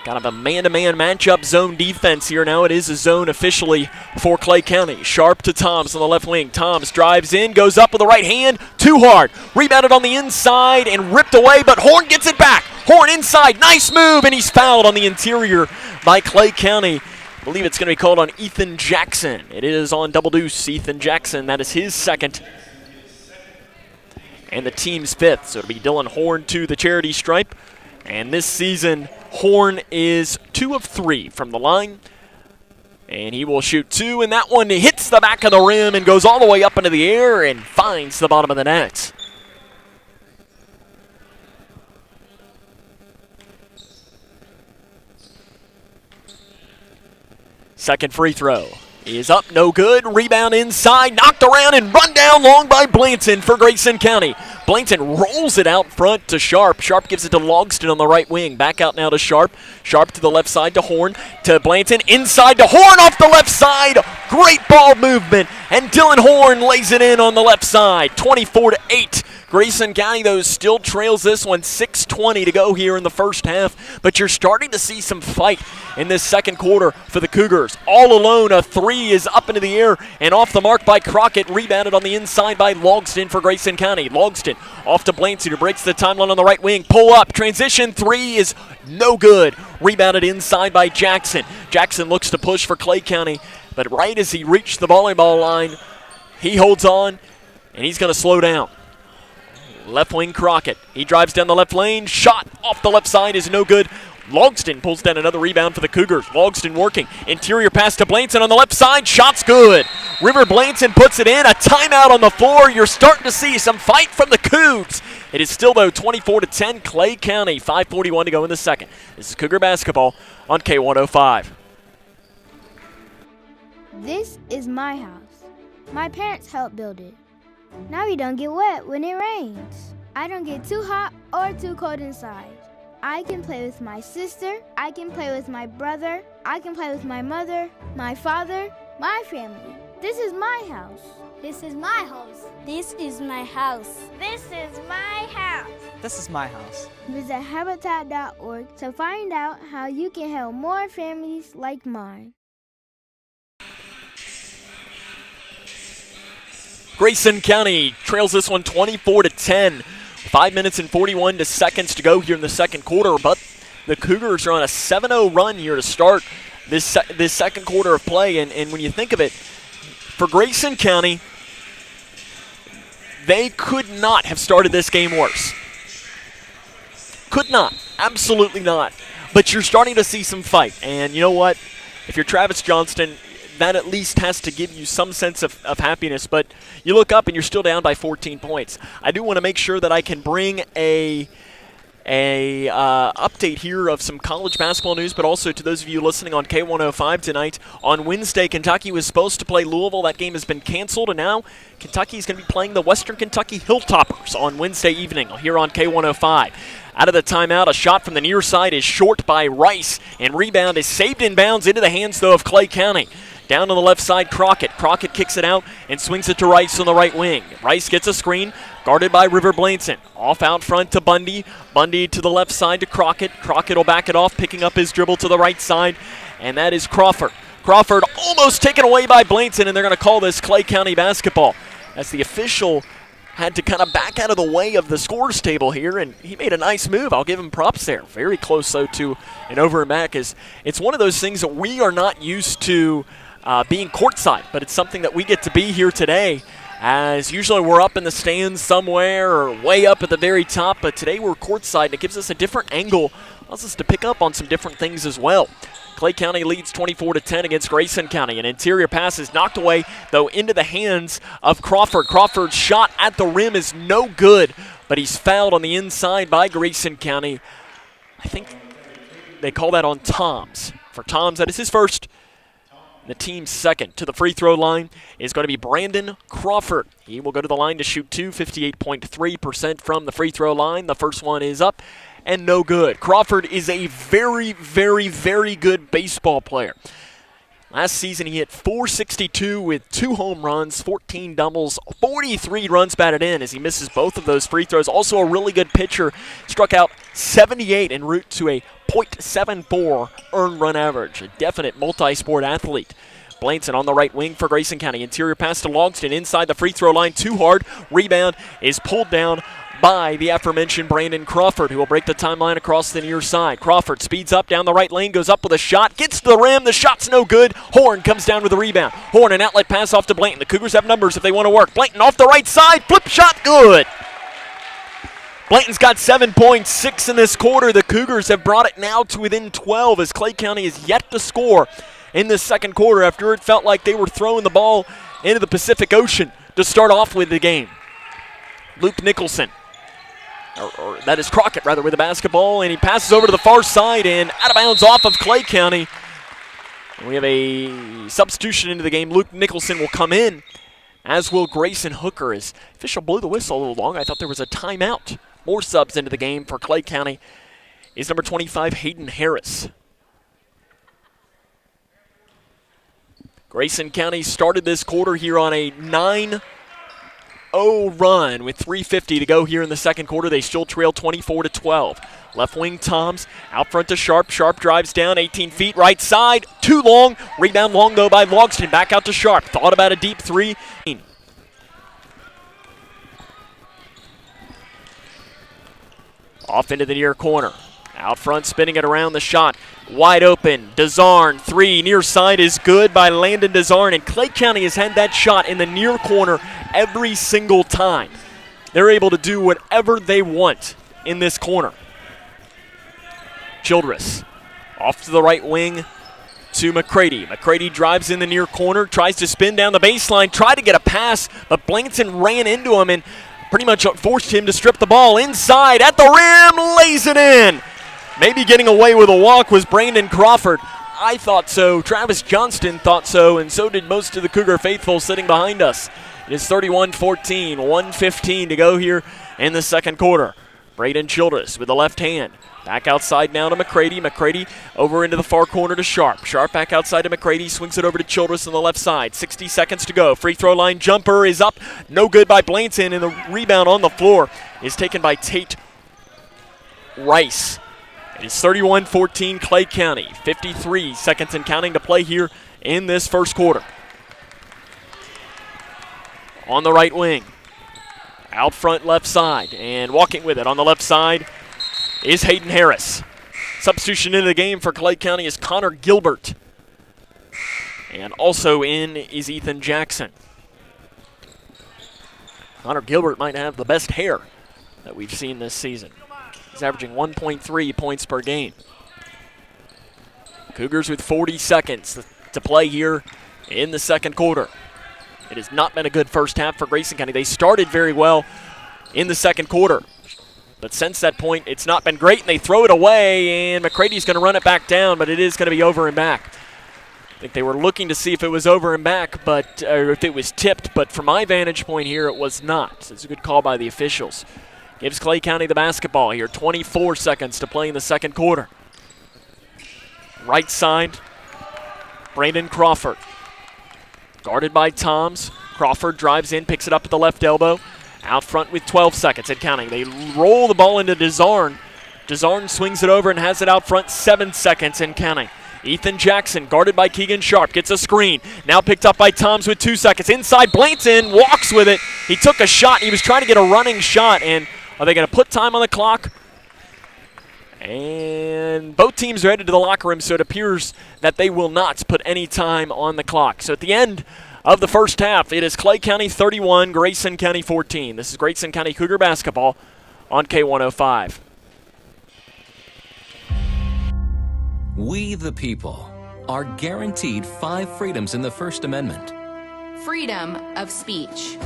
Kind of a man-to-man matchup zone defense here. Now it is a zone officially for Clay County. Sharp to Toms on the left wing. Toms drives in, goes up with the right hand, too hard. Rebounded on the inside and ripped away, but Horn gets it back. Horn inside, nice move, and he's fouled on the interior by Clay County. I believe it's going to be called on Ethan Jackson. It is on double deuce, Ethan Jackson. That is his second and the team's fifth. So it'll be Dylan Horn to the charity stripe. And this season, Horn is 2 of 3 from the line. And he will shoot 2, and that one hits the back of the rim and goes all the way up into the air and finds the bottom of the net. Second free throw is up, no good. Rebound inside, knocked around and run down long by Blanton for Grayson County. Blanton rolls it out front to Sharp. Sharp gives it to Logston on the right wing. Back out now to Sharp. Sharp to the left side to Horn. To Blanton, inside to Horn off the left side. Great ball movement, and Dylan Horn lays it in on the left side. 24-8. Grayson County, though, still trails this one. 6:20 to go here in the first half, but you're starting to see some fight in this second quarter for the Cougars. All alone, a 3 is up into the air and off the mark by Crockett. Rebounded on the inside by Logston for Grayson County. Logston off to Blanton, who breaks the timeline on the right wing. Pull up, transition 3 is no good. Rebounded inside by Jackson. Jackson looks to push for Clay County, but right as he reached the volleyball line, he holds on, and he's going to slow down. Left wing Crockett. He drives down the left lane. Shot off the left side is no good. Logston pulls down another rebound for the Cougars. Logston working. Interior pass to Blanton on the left side. Shot's good. River Blanton puts it in. A timeout on the floor. You're starting to see some fight from the Cougs. It is still, though, 24-10. Clay County. 5:41 to go in the second. This is Cougar basketball on K105. This is my house. My parents helped build it. Now we don't get wet when it rains. I don't get too hot or too cold inside. I can play with my sister, I can play with my brother, I can play with my mother, my father, my family. This is my house. This is my house. This is my house. This is my house. This is my house. Visit Habitat.org to find out how you can help more families like mine. Grayson County trails this one 24-10. 5 minutes and 41 seconds to go here in the second quarter, but the Cougars are on a 7-0 run here to start this second quarter of play. And when you think of it, for Grayson County, they could not have started this game worse. Could not. Absolutely not. But you're starting to see some fight. And you know what? If you're Travis Johnston, that at least has to give you some sense of happiness. But you look up and you're still down by 14 points. I do want to make sure that I can bring a update here of some college basketball news, but also to those of you listening on K105 tonight. On Wednesday, Kentucky was supposed to play Louisville. That game has been canceled, and now Kentucky is going to be playing the Western Kentucky Hilltoppers on Wednesday evening here on K105. Out of the timeout, a shot from the near side is short by Rice, and rebound is saved in bounds into the hands, though, of Clay County. Down on the left side, Crockett. Crockett kicks it out and swings it to Rice on the right wing. Rice gets a screen, guarded by River Blanton. Off out front to Bundy. Bundy to the left side to Crockett. Crockett will back it off, picking up his dribble to the right side, and that is Crawford. Crawford almost taken away by Blanton, and they're going to call this Clay County basketball. As the official had to kind of back out of the way of the scores table here, and he made a nice move. I'll give him props there. Very close, though, to an over and back. It's one of those things that we are not used to being courtside, but it's something that we get to be here today, as usually we're up in the stands somewhere or way up at the very top, but today we're courtside, and it gives us a different angle, allows us to pick up on some different things as well. Clay County leads 24-10 against Grayson County. An interior pass is knocked away, though, into the hands of Crawford. Crawford's shot at the rim is no good, but he's fouled on the inside by Grayson County. I think they call that on Toms. For Toms, that is his first. The team's second. To the free throw line is going to be Brandon Crawford. He will go to the line to shoot 58.3% from the free throw line. The first one is up and no good. Crawford is a very, very, very good baseball player. Last season he hit .462 with 2 home runs, 14 doubles, 43 runs batted in as he misses both of those free throws. Also a really good pitcher. Struck out 78 en route to a .74 earned run average. A definite multi-sport athlete. Blanton on the right wing for Grayson County. Interior pass to Logston inside the free throw line. Too hard. Rebound is pulled down by the aforementioned Brandon Crawford, who will break the timeline across the near side. Crawford speeds up down the right lane, goes up with a shot, gets to the rim. The shot's no good. Horn comes down with the rebound. Horn, an outlet pass off to Blanton. The Cougars have numbers if they want to work. Blanton off the right side. Flip shot, good. Blanton's got 7.6 in this quarter. The Cougars have brought it now to within 12 as Clay County is yet to score in this second quarter after it felt like they were throwing the ball into the Pacific Ocean to start off with the game. Luke Nicholson. Or that is Crockett, rather, with the basketball, and he passes over to the far side and out of bounds off of Clay County. And we have a substitution into the game. Luke Nicholson will come in, as will Grayson Hooker. As official blew the whistle a little long, I thought there was a timeout. More subs into the game for Clay County is number 25, Hayden Harris. Grayson County started this quarter here on a 9-0 run with 3:50 to go here in the second quarter. They still trail 24-12. Left wing Toms, out front to Sharp. Sharp drives down 18 feet, right side, too long. Rebound long, though, by Logston. Back out to Sharp. Thought about a deep three. Off into the near corner. Out front, spinning it around the shot. Wide open. Desarn, 3. Near side is good by Landon Desarn. And Clay County has had that shot in the near corner every single time. They're able to do whatever they want in this corner. Childress off to the right wing to McCready. McCready drives in the near corner, tries to spin down the baseline, tried to get a pass, but Blanton ran into him and pretty much forced him to strip the ball inside at the rim, lays it in. Maybe getting away with a walk was Brandon Crawford. I thought so. Travis Johnston thought so, and so did most of the Cougar faithful sitting behind us. It is 31-14, 1:15 to go here in the second quarter. Braden Childress with the left hand. Back outside now to McCready. McCready over into the far corner to Sharp. Sharp back outside to McCready. Swings it over to Childress on the left side. 60 seconds to go. Free throw line jumper is up. No good by Blanton, and the rebound on the floor is taken by Tate Rice. It is 31-14 Clay County. 53 seconds and counting to play here in this first quarter. On the right wing. Out front left side. And walking with it on the left side is Hayden Harris. Substitution into the game for Clay County is Connor Gilbert. And also in is Ethan Jackson. Connor Gilbert might have the best hair that we've seen this season. He's averaging 1.3 points per game. Cougars with 40 seconds to play here in the second quarter. It has not been a good first half for Grayson County. They started very well in the second quarter, but since that point, it's not been great, and they throw it away, and McCrady's going to run it back down, but it is going to be over and back. I think they were looking to see if it was over and back, or if it was tipped, but from my vantage point here, it was not. It's a good call by the officials. Gives Clay County the basketball here. 24 seconds to play in the second quarter. Right side, Brandon Crawford. Guarded by Toms. Crawford drives in, picks it up at the left elbow. Out front with 12 seconds and counting. They roll the ball into Desarn. Desarn swings it over and has it out front, 7 seconds and counting. Ethan Jackson, guarded by Keegan Sharp, gets a screen. Now picked up by Toms with 2 seconds. Inside, Blanton walks with it. He took a shot. He was trying to get a running shot, and are they going to put time on the clock? And both teams are headed to the locker room, so it appears that they will not put any time on the clock. So at the end of the first half, it is Clay County 31, Grayson County 14. This is Grayson County Cougar basketball on K105. We, the people, are guaranteed 5 freedoms in the First Amendment. Freedom of speech.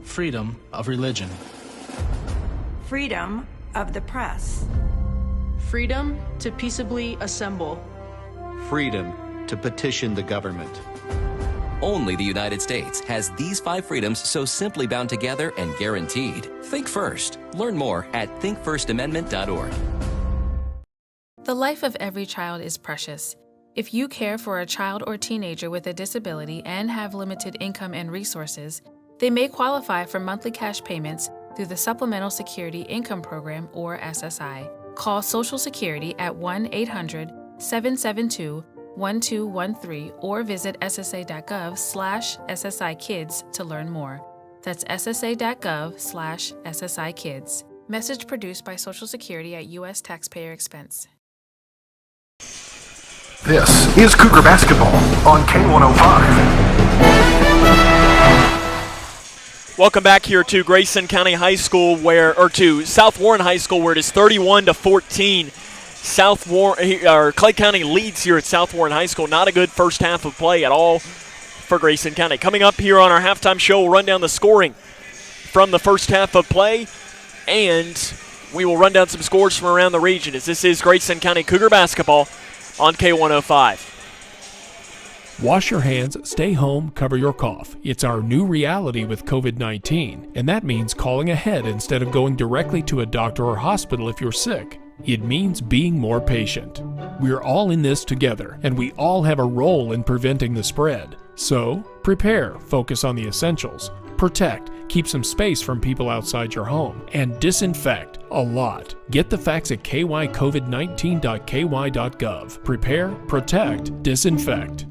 Freedom of religion. Freedom of the press. Freedom to peaceably assemble. Freedom to petition the government. Only the United States has these 5 freedoms so simply bound together and guaranteed. Think first. Learn more at thinkfirstamendment.org. The life of every child is precious. If you care for a child or teenager with a disability and have limited income and resources, they may qualify for monthly cash payments through the Supplemental Security Income Program, or SSI. Call Social Security at 1-800-772-1213 or visit ssa.gov/SSI-Kids to learn more. That's ssa.gov/SSI-Kids. Message produced by Social Security at U.S. taxpayer expense. This is Cougar basketball on K105. Welcome back here to Grayson County High School, to South Warren High School, where it is 31-14. Clay County leads here at South Warren High School. Not a good first half of play at all for Grayson County. Coming up here on our halftime show, we'll run down the scoring from the first half of play, and we will run down some scores from around the region, as this is Grayson County Cougar basketball on K105. Wash your hands, stay home, cover your cough. It's our new reality with COVID-19, and that means calling ahead instead of going directly to a doctor or hospital if you're sick. It means being more patient. We're all in this together, and we all have a role in preventing the spread. So, prepare, focus on the essentials, protect, keep some space from people outside your home, and disinfect a lot. Get the facts at kycovid19.ky.gov. Prepare, protect, disinfect.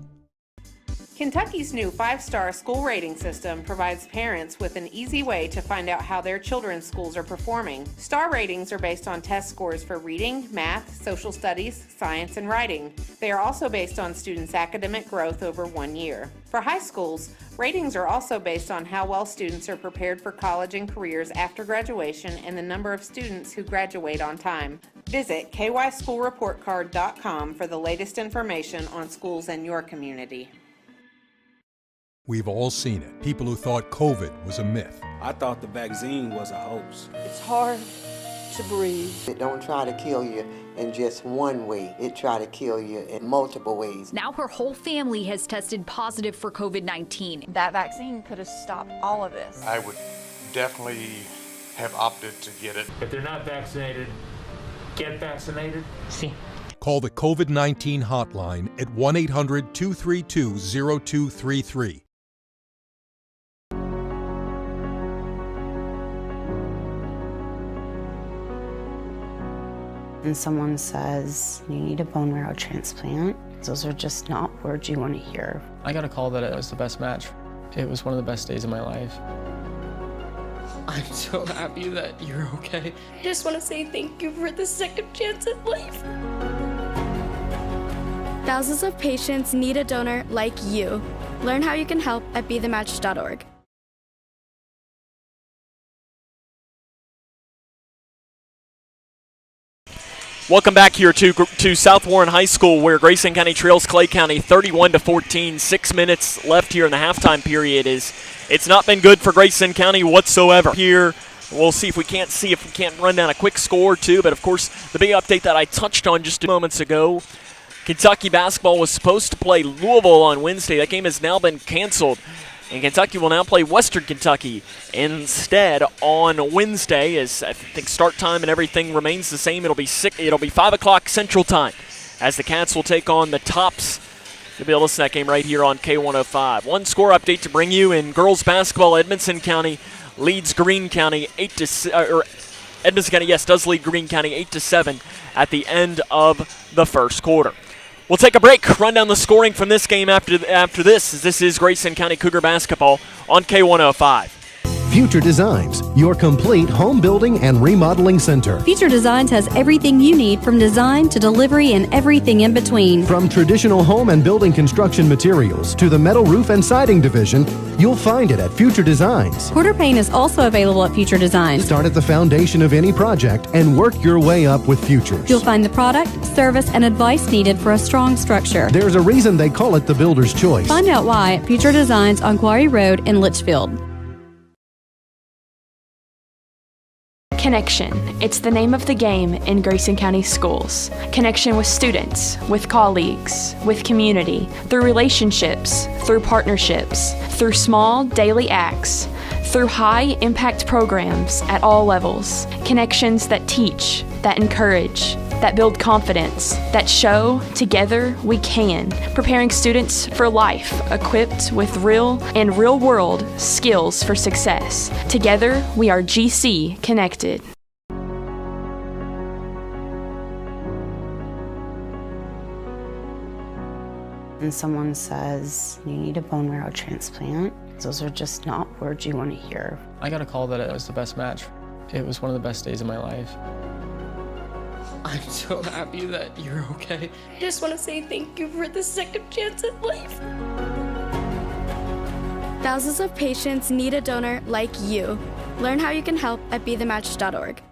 Kentucky's new 5-star school rating system provides parents with an easy way to find out how their children's schools are performing. Star ratings are based on test scores for reading, math, social studies, science, and writing. They are also based on students' academic growth over 1 year. For high schools, ratings are also based on how well students are prepared for college and careers after graduation and the number of students who graduate on time. Visit kyschoolreportcard.com for the latest information on schools in your community. We've all seen it. People who thought COVID was a myth. I thought the vaccine was a hoax. It's hard to breathe. It don't try to kill you in just one way. It try to kill you in multiple ways. Now her whole family has tested positive for COVID-19. That vaccine could have stopped all of this. I would definitely have opted to get it. If they're not vaccinated, get vaccinated. See. Call the COVID-19 hotline at 1-800-232-0233. And someone says, you need a bone marrow transplant, those are just not words you want to hear. I got a call that it was the best match. It was one of the best days of my life. I'm so happy that you're okay. I just want to say thank you for the second chance at life. Thousands of patients need a donor like you. Learn how you can help at BeTheMatch.org. Welcome back here to South Warren High School, where Grayson County trails Clay County 31-14. 6 minutes left here in the halftime period. It's not been good for Grayson County whatsoever. Here, we'll see if we can't run down a quick score or two. But of course, the big update that I touched on just moments ago: Kentucky basketball was supposed to play Louisville on Wednesday. That game has now been canceled. And Kentucky will now play Western Kentucky instead on Wednesday, as I think start time and everything remains the same. It'll be 5 o'clock Central Time, as the Cats will take on the Tops. You'll be able to listen to that game right here on K105. One score update to bring you in girls basketball. Edmonson County leads Greene County 8-6. Edmonson County, yes, does lead Greene County 8-7 at the end of the first quarter. We'll take a break, run down the scoring from this game after this, as this is Grayson County Cougar basketball on K105. Future Designs, your complete home building and remodeling center. Future Designs has everything you need, from design to delivery and everything in between. From traditional home and building construction materials to the metal roof and siding division, you'll find it at Future Designs. Quarter paint is also available at Future Designs. Start at the foundation of any project and work your way up with Futures. You'll find the product, service, and advice needed for a strong structure. There's a reason they call it the builder's choice. Find out why at Future Designs on Quarry Road in Litchfield. Connection. It's the name of the game in Grayson County schools. Connection with students, with colleagues, with community, through relationships, through partnerships, through small daily acts, through high impact programs at all levels. Connections that teach, that encourage, that build confidence, that show together we can, preparing students for life, equipped with real and real-world skills for success. Together, we are GC Connected. When someone says, you need a bone marrow transplant, those are just not words you want to hear. I got a call that it was the best match. It was one of the best days of my life. I'm so happy that you're okay. I just want to say thank you for the second chance at life. Thousands of patients need a donor like you. Learn how you can help at BeTheMatch.org.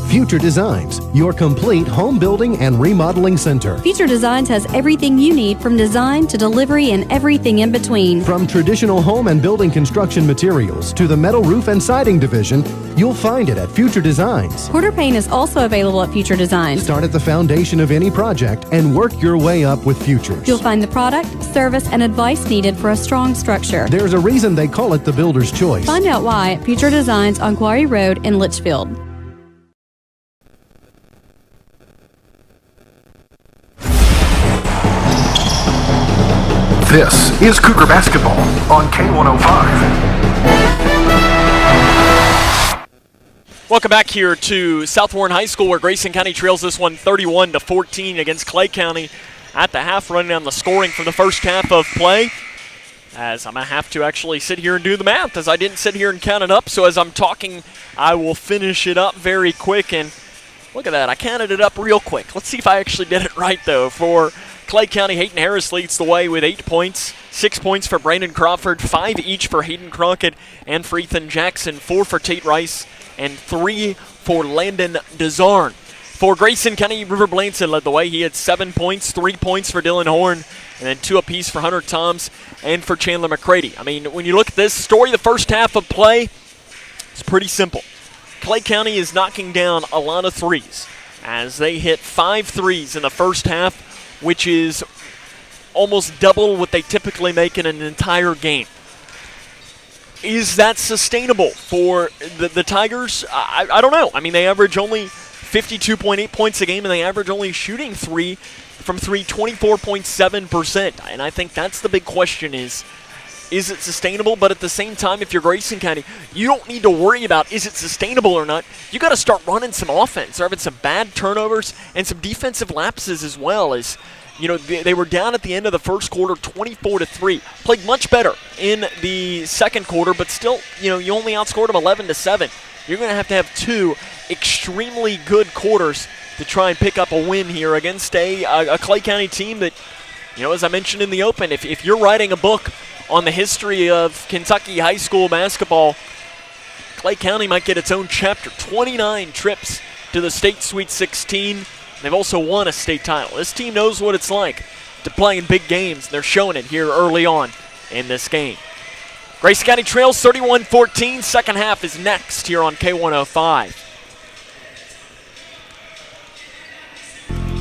Future Designs, your complete home building and remodeling center. Future Designs has everything you need, from design to delivery and everything in between. From traditional home and building construction materials to the metal roof and siding division, you'll find it at Future Designs. Quarter paint is also available at Future Designs. Start at the foundation of any project and work your way up with Futures. You'll find the product, service, and advice needed for a strong structure. There's a reason they call it the builder's choice. Find out why at Future Designs on Quarry Road in Litchfield. This is Cougar basketball on K105. Welcome back here to South Warren High School, where Grayson County trails this one 31-14 against Clay County at the half, running down the scoring from the first half of play. As I'm going to have to actually sit here and do the math, as I didn't sit here and count it up. So as I'm talking, I will finish it up very quick. And look at that, I counted it up real quick. Let's see if I actually did it right, though. For Clay County, Hayden Harris leads the way with 8 points. 6 points for Brandon Crawford, 5 each for Hayden Crockett and for Ethan Jackson, 4 for Tate Rice, and 3 for Landon Desarn. For Grayson County, River Blanton led the way. He had 7 points, 3 points for Dylan Horn, and then 2 apiece for Hunter Toms and for Chandler McCready. I mean, when you look at this story, the first half of play, it's pretty simple. Clay County is knocking down a lot of threes, as they hit 5 threes in the first half, which is almost double what they typically make in an entire game. Is that sustainable for the Tigers? I don't know. I mean, they average only 52.8 points a game, and they average only shooting from three 24.7%. And I think that's the big question is it sustainable? But at the same time, if you're Grayson County, you don't need to worry about is it sustainable or not. You got to start running some offense. They're having some bad turnovers and some defensive lapses as well. As you know, they were down at the end of the first quarter, 24-3. Played much better in the second quarter, but still, you only outscored them 11-7. You're going to have 2 extremely good quarters to try and pick up a win here against a Clay County team that, as I mentioned in the open, if you're writing a book on the history of Kentucky high school basketball, Clay County might get its own chapter. 29 trips to the state Sweet 16, They've also won a state title. This team knows what it's like to play in big games. They're showing it here early on in this game. Grayson County trails 31-14. Second half is next here on K105.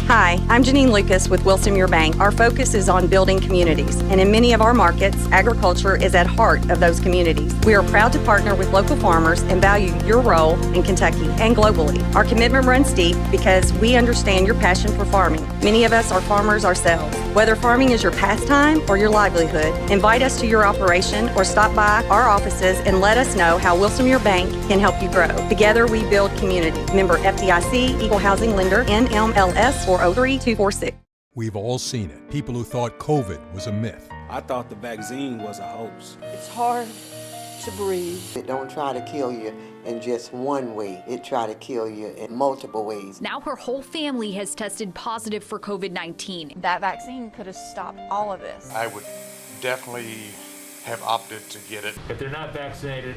Hi, I'm Janine Lucas with Wilson Muir Bank. Our focus is on building communities, and in many of our markets, agriculture is at heart of those communities. We are proud to partner with local farmers and value your role in Kentucky and globally. Our commitment runs deep because we understand your passion for farming. Many of us are farmers ourselves. Whether farming is your pastime or your livelihood, invite us to your operation or stop by our offices and let us know how Wilson Muir Bank can help you grow. Together we build community. Member FDIC, Equal Housing Lender, NMLS 403246. We've all seen it. People who thought COVID was a myth. I thought the vaccine was a hoax. It's hard to breathe. It don't try to kill you in just one way. It try to kill you in multiple ways. Now her whole family has tested positive for COVID-19. That vaccine could have stopped all of this. I would definitely have opted to get it. If they're not vaccinated,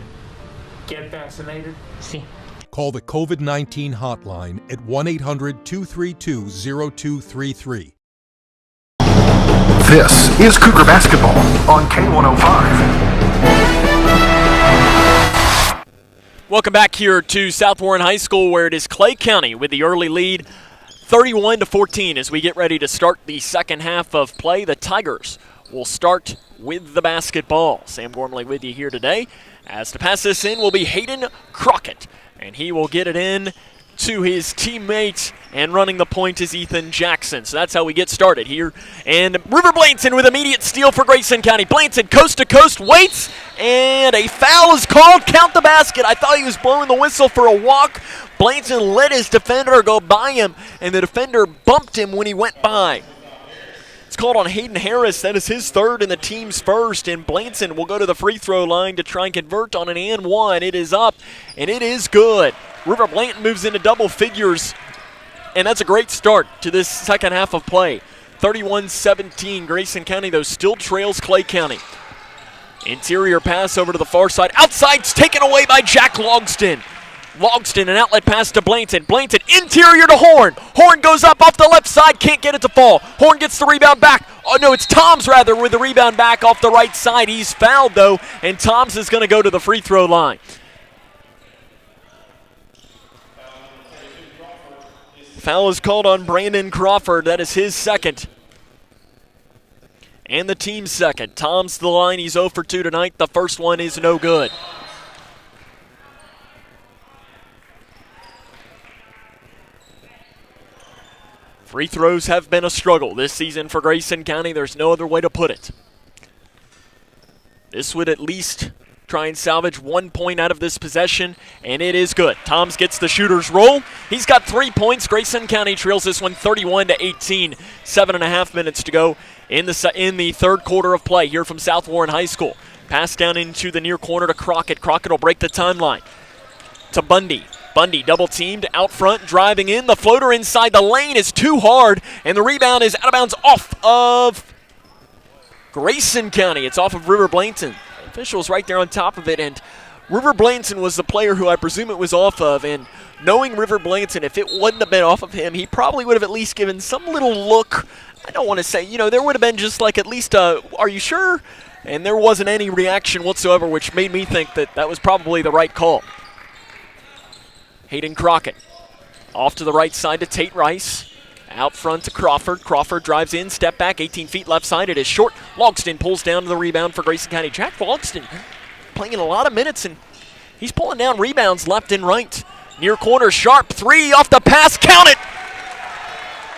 get vaccinated. See. Call the COVID-19 hotline at 1-800-232-0233. This is Cougar Basketball on K105. Welcome back here to South Warren High School, where it is Clay County with the early lead, 31-14, as we get ready to start the second half of play. The Tigers will start with the basketball. Sam Gormley with you here today. As to pass this in will be Hayden Crockett, and he will get it in to his teammates, and running the point is Ethan Jackson. So that's how we get started here. And River Blanton with immediate steal for Grayson County. Blanton coast to coast, waits, and a foul is called. Count the basket. I thought he was blowing the whistle for a walk. Blanton let his defender go by him, and the defender bumped him when he went by. It's called on Hayden Harris. That is his third and the team's first, and Blanton will go to the free throw line to try and convert on an and one. It is up, and it is good. River Blanton moves into double figures, and that's a great start to this second half of play. 31-17, Grayson County, though, still trails Clay County. Interior pass over to the far side. Outside's taken away by Jack Logston. Logston, an outlet pass to Blanton. Blanton, interior to Horn. Horn goes up off the left side, can't get it to fall. Horn gets the rebound back. Oh, no, it's Toms, rather, with the rebound back off the right side. He's fouled, though, and Toms is going to go to the free throw line. Foul is called on Brandon Crawford. That is his second. And the team's second. Tom's the line. He's 0 for 2 tonight. The first one is no good. Free throws have been a struggle this season for Grayson County. There's no other way to put it. This would at least try and salvage 1 point out of this possession, and it is good. Toms gets the shooter's roll. He's got 3 points. Grayson County trails this one 31-18. 7.5 minutes to go in the third quarter of play here from South Warren High School. Pass down into the near corner to Crockett. Crockett will break the timeline to Bundy. Bundy double-teamed out front, driving in. The floater inside the lane is too hard, and the rebound is out of bounds off of Grayson County. It's off of River Blanton. Officials right there on top of it, and River Blanton was the player who I presume it was off of, and knowing River Blanton, if it wouldn't have been off of him, he probably would have at least given some little look. I don't want to say, there would have been just like at least are you sure? And there wasn't any reaction whatsoever, which made me think that that was probably the right call. Hayden Crockett off to the right side to Tate Rice. Out front to Crawford. Crawford drives in, step back, 18 feet left side. It is short. Logston pulls down to the rebound for Grayson County. Jack Logston playing in a lot of minutes, and he's pulling down rebounds left and right. Near corner, Sharp, three off the pass, count it!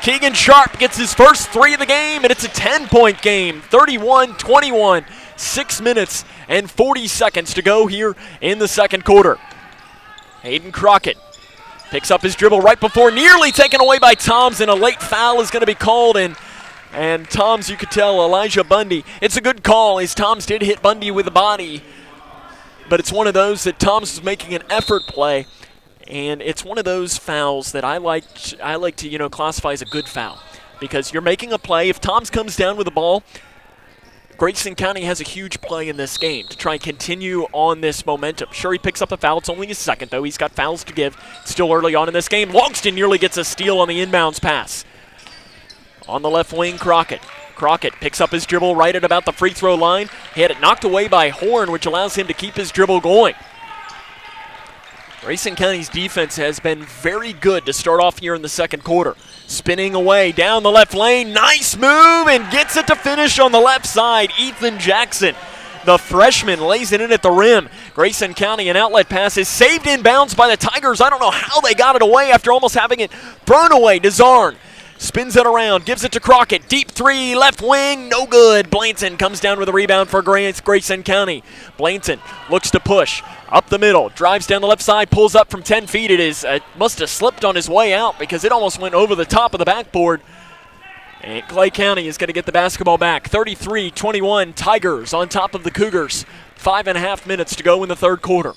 Keegan Sharp gets his first three of the game, and it's a 10-point game, 31-21. 6 minutes and 40 seconds to go here in the second quarter. Hayden Crockett picks up his dribble right before nearly taken away by Toms, and a late foul is going to be called. And Toms, you could tell, Elijah Bundy. It's a good call, as Toms did hit Bundy with the body. But it's one of those that Toms is making an effort play. And it's one of those fouls that I like to classify as a good foul. Because you're making a play. If Toms comes down with the ball, Grayson County has a huge play in this game to try and continue on this momentum. Sure, he picks up a foul. It's only his second, though. He's got fouls to give still early on in this game. Longston nearly gets a steal on the inbounds pass. On the left wing, Crockett. Crockett picks up his dribble right at about the free throw line. He had it knocked away by Horn, which allows him to keep his dribble going. Grayson County's defense has been very good to start off here in the second quarter. Spinning away down the left lane. Nice move and gets it to finish on the left side. Ethan Jackson, the freshman, lays it in at the rim. Grayson County, an outlet pass is saved in bounds by the Tigers. I don't know how they got it away after almost having it thrown away. Desarn spins it around, gives it to Crockett. Deep three, left wing, no good. Blanton comes down with a rebound for Grayson County. Blanton looks to push up the middle, drives down the left side, pulls up from 10 feet. It must have slipped on his way out because it almost went over the top of the backboard. And Clay County is going to get the basketball back. 33-21, Tigers on top of the Cougars. 5.5 minutes to go in the third quarter.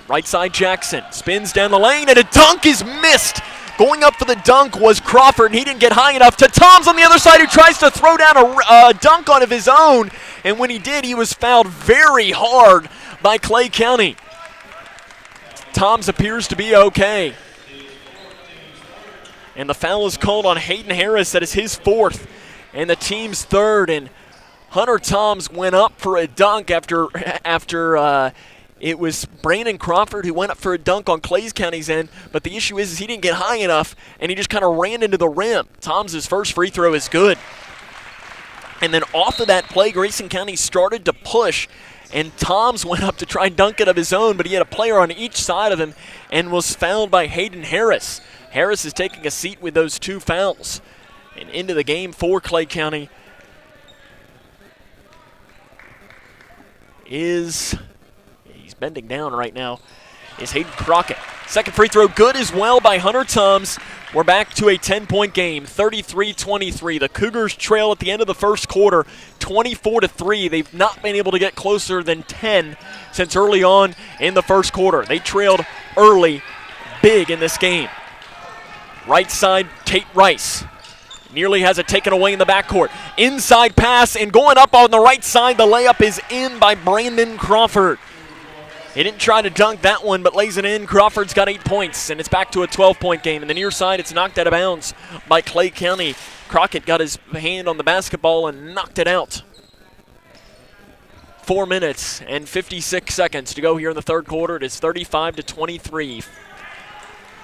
Right side, Jackson spins down the lane, and a dunk is missed. Going up for the dunk was Crawford, and he didn't get high enough. To Toms on the other side, who tries to throw down a dunk on of his own. And when he did, he was fouled very hard by Clay County. Toms appears to be okay. And the foul is called on Hayden Harris. That is his fourth and the team's third. And Hunter Toms went up for a dunk after it was Brandon Crawford who went up for a dunk on Clay County's end, but the issue is he didn't get high enough, and he just kind of ran into the rim. Tom's first free throw is good. And then off of that play, Grayson County started to push, and Toms went up to try and dunk it of his own, but he had a player on each side of him and was fouled by Hayden Harris. Harris is taking a seat with those two fouls. And into the game for Clay County is... bending down right now is Hayden Crockett. Second free throw good as well by Hunter Toms. We're back to a 10-point game, 33-23. The Cougars trail at the end of the first quarter, 24-3. They've not been able to get closer than 10 since early on in the first quarter. They trailed early, big in this game. Right side, Tate Rice. Nearly has it taken away in the backcourt. Inside pass, and going up on the right side, the layup is in by Brandon Crawford. He didn't try to dunk that one, but lays it in. Crawford's got 8 points, and it's back to a 12-point game. And the near side, it's knocked out of bounds by Clay County. Crockett got his hand on the basketball and knocked it out. 4 minutes and 56 seconds to go here in the third quarter. It is 35-23.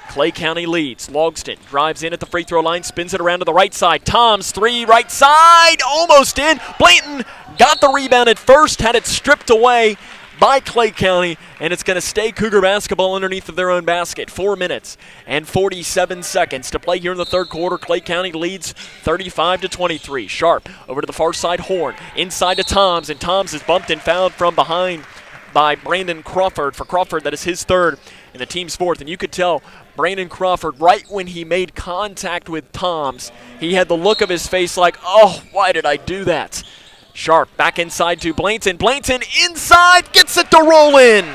Clay County leads. Logston drives in at the free throw line, spins it around to the right side. Toms, three, right side, almost in. Blanton got the rebound at first, had it stripped away by Clay County, and it's going to stay Cougar basketball underneath of their own basket. 4 minutes and 47 seconds to play here in the third quarter. Clay County leads 35-23. Sharp over to the far side, Horn inside to Toms, and Toms is bumped and fouled from behind by Brandon Crawford. For Crawford, that is his third and the team's fourth. And you could tell Brandon Crawford, right when he made contact with Toms, he had the look of his face like, oh, why did I do that? Sharp back inside to Blanton. Blanton inside, gets it to roll in.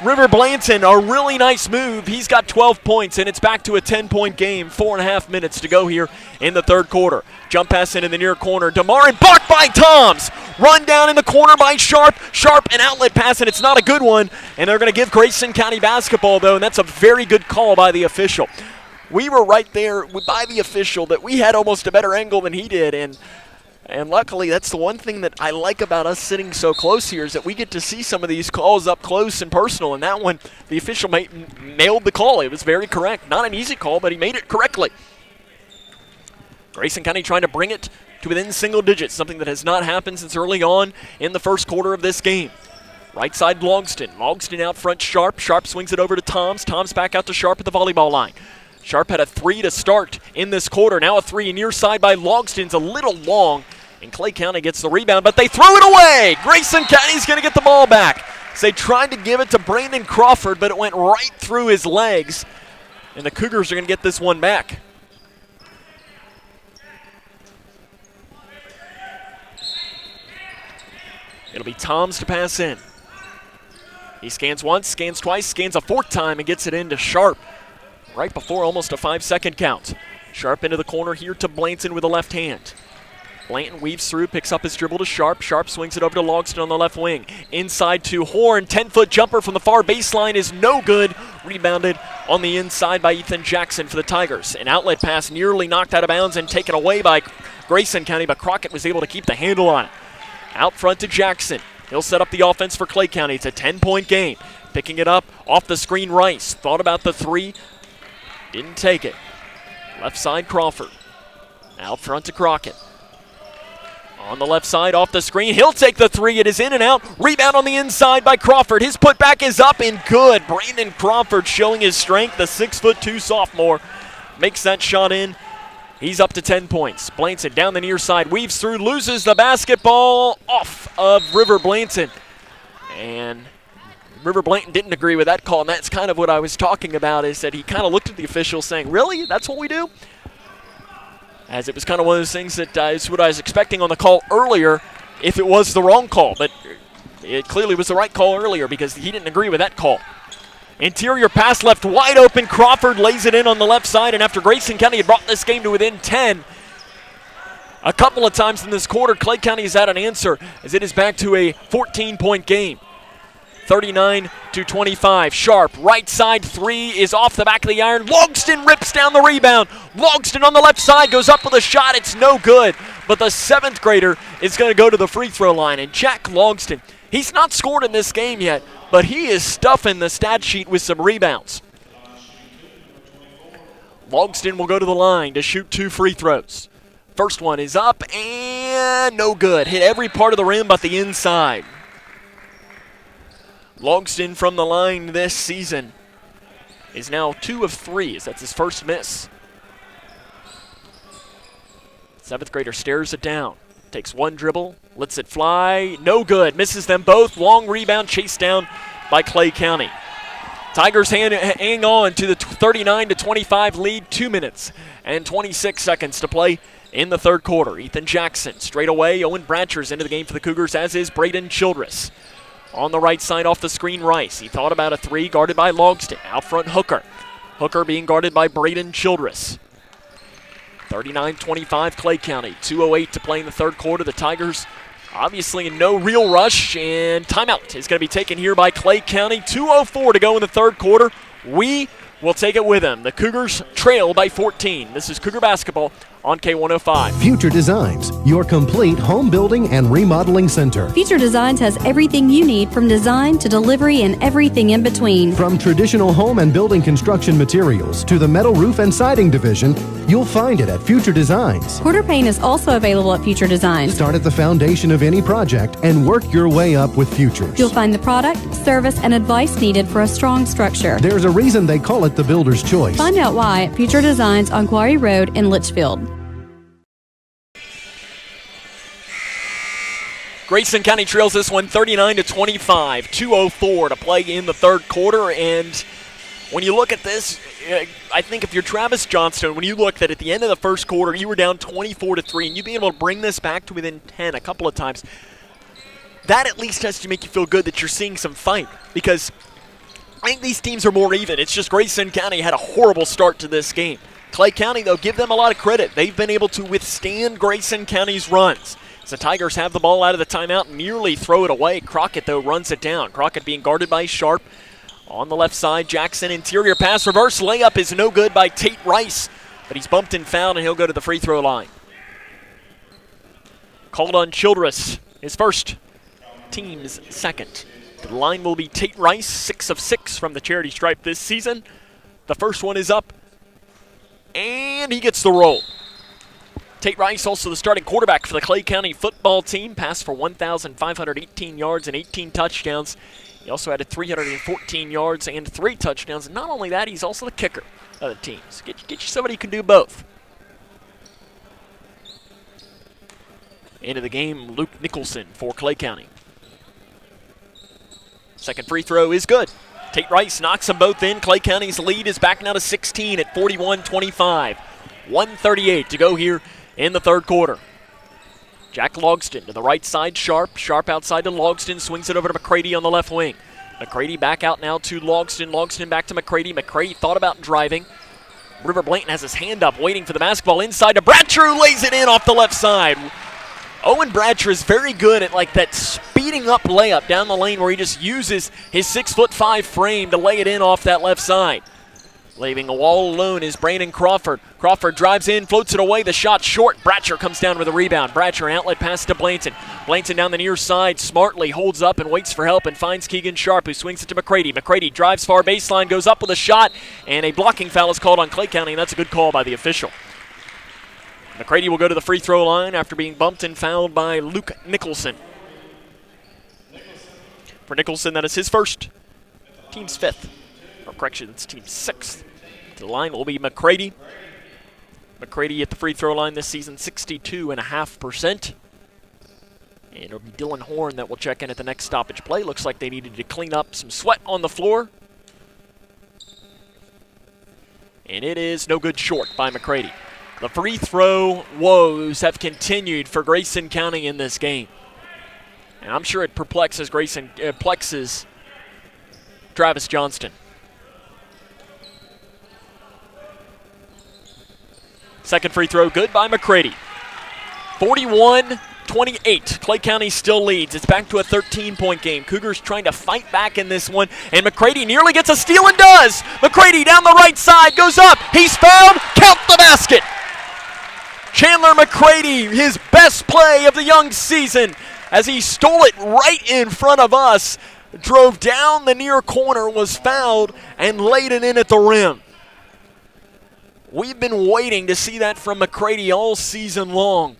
River Blanton, a really nice move. He's got 12 points, and it's back to a 10-point game. 4.5 minutes to go here in the third quarter. Jump pass in the near corner. DeMar and blocked by Toms. Run down in the corner by Sharp. Sharp, an outlet pass, and it's not a good one. And they're going to give Grayson County basketball, though, and that's a very good call by the official. We were right there by the official that we had almost a better angle than he did, and luckily, that's the one thing that I like about us sitting so close here is that we get to see some of these calls up close and personal. And that one, the official nailed the call. It was very correct. Not an easy call, but he made it correctly. Grayson County trying to bring it to within single digits, something that has not happened since early on in the first quarter of this game. Right side, Logston. Logston out front, Sharp. Sharp swings it over to Toms. Toms back out to Sharp at the volleyball line. Sharp had a three to start in this quarter. Now a three near side by Logston's a little long, and Clay County gets the rebound, but they threw it away. Grayson County's going to get the ball back. So they tried to give it to Brandon Crawford, but it went right through his legs, and the Cougars are going to get this one back. It'll be Toms to pass in. He scans once, scans twice, scans a fourth time, and gets it into Sharp right before almost a 5-second count. Sharp into the corner here to Blanton with the left hand. Blanton weaves through, picks up his dribble to Sharp. Sharp swings it over to Logston on the left wing. Inside to Horn. 10-foot jumper from the far baseline is no good. Rebounded on the inside by Ethan Jackson for the Tigers. An outlet pass nearly knocked out of bounds and taken away by Grayson County, but Crockett was able to keep the handle on it. Out front to Jackson. He'll set up the offense for Clay County. It's a 10-point game. Picking it up off the screen, Rice. Thought about the three. Didn't take it. Left side, Crawford. Out front to Crockett. On the left side, off the screen, he'll take the three. It is in and out. Rebound on the inside by Crawford. His putback is up and good. Brandon Crawford showing his strength. The 6'2" sophomore makes that shot in. He's up to 10 points. Blanton down the near side, weaves through, loses the basketball off of River Blanton. And River Blanton didn't agree with that call, and that's kind of what I was talking about, is that he kind of looked at the officials saying, really? That's what we do? As it was kind of one of those things that is what I was expecting on the call earlier if it was the wrong call. But it clearly was the right call earlier because he didn't agree with that call. Interior pass left wide open. Crawford lays it in on the left side. And after Grayson County had brought this game to within 10 a couple of times in this quarter, Clay County has had an answer as it is back to a 14-point game. 39-25. Sharp, right side three is off the back of the iron. Logston rips down the rebound. Logston on the left side goes up with a shot. It's no good. But the 7th grader is going to go to the free throw line. And Jack Logston, he's not scored in this game yet, but he is stuffing the stat sheet with some rebounds. Logston will go to the line to shoot 2 free throws. First one is up and no good. Hit every part of the rim but the inside. Logston from the line this season is now 2 of 3, as that's his first miss. 7th grader stares it down. Takes one dribble, lets it fly, no good. Misses them both. Long rebound chased down by Clay County. Tigers hang on to the 39-25 lead. 2 minutes and 26 seconds to play in the third quarter. Ethan Jackson straight away. Owen Bratcher's into the game for the Cougars, as is Braden Childress. On the right side off the screen, Rice. He thought about a three, guarded by Logston. Out front, Hooker. Hooker being guarded by Braden Childress. 39-25 Clay County. 2:08 to play in the third quarter. The Tigers obviously in no real rush, and timeout is going to be taken here by Clay County. 2:04 to go in the third quarter. We will take it with them. The Cougars trail by 14. This is Cougar basketball on K105. Future Designs, your complete home building and remodeling center. Future Designs has everything you need from design to delivery and everything in between. From traditional home and building construction materials to the metal roof and siding division, you'll find it at Future Designs. Quarter paint is also available at Future Designs. Start at the foundation of any project and work your way up with Futures. You'll find the product, service, and advice needed for a strong structure. There's a reason they call it the builder's choice. Find out why at Future Designs on Quarry Road in Litchfield. Grayson County trails this one 39-25. 2:04 to play in the third quarter. And when you look at this, I think if you're Travis Johnstone, when you look that at the end of the first quarter, you were down 24-3, and you've been able to bring this back to within 10 a couple of times, that at least has to make you feel good that you're seeing some fight, because I think these teams are more even. It's just Grayson County had a horrible start to this game. Clay County, though, give them a lot of credit. They've been able to withstand Grayson County's runs. So Tigers have the ball out of the timeout and nearly throw it away. Crockett, though, runs it down. Crockett being guarded by Sharp. On the left side, Jackson, interior pass, reverse layup is no good by Tate Rice, but he's bumped and fouled, and he'll go to the free throw line. Called on Childress, his first, team's second. The line will be Tate Rice, 6 of 6 from the charity stripe this season. The first one is up, and he gets the roll. Tate Rice, also the starting quarterback for the Clay County football team, passed for 1,518 yards and 18 touchdowns. He also added 314 yards and 3 touchdowns. And not only that, he's also the kicker of the team. So get you somebody who can do both. Into the game, Luke Nicholson for Clay County. Second free throw is good. Tate Rice knocks them both in. Clay County's lead is back now to 16 at 41-25. 1:38 to go here in the third quarter. Jack Logston to the right side, Sharp. Sharp outside to Logston, swings it over to McCready on the left wing. McCready back out now to Logston. Logston back to McCready. McCready thought about driving. River Blanton has his hand up, waiting for the basketball inside to Bratcher, who lays it in off the left side. Owen Bratcher is very good at like that speeding up layup down the lane where he just uses his 6'5" frame to lay it in off that left side. Leaving a wall alone is Brandon Crawford. Crawford drives in, floats it away. The shot short. Bratcher comes down with a rebound. Bratcher, an outlet pass to Blanton. Blanton down the near side, smartly holds up and waits for help and finds Keegan Sharp, who swings it to McCready. McCready drives far baseline, goes up with a shot, and a blocking foul is called on Clay County, and that's a good call by the official. McCready will go to the free throw line after being bumped and fouled by Luke Nicholson. For Nicholson, that is his first, team's fifth. Or correction, it's team's sixth. To the line will be McCready. McCready at the free throw line this season, 62.5%. And it'll be Dylan Horn that will check in at the next stoppage play. Looks like they needed to clean up some sweat on the floor. And it is no good short by McCready. The free throw woes have continued for Grayson County in this game. And I'm sure it perplexes Travis Johnston. Second free throw good by McCready. 41-28. Clay County still leads. It's back to a 13-point game. Cougars trying to fight back in this one, and McCready nearly gets a steal and does. McCready down the right side, goes up. He's fouled. Count the basket. Chandler McCready, his best play of the young season, as he stole it right in front of us, drove down the near corner, was fouled, and laid it in at the rim. We've been waiting to see that from McCready all season long.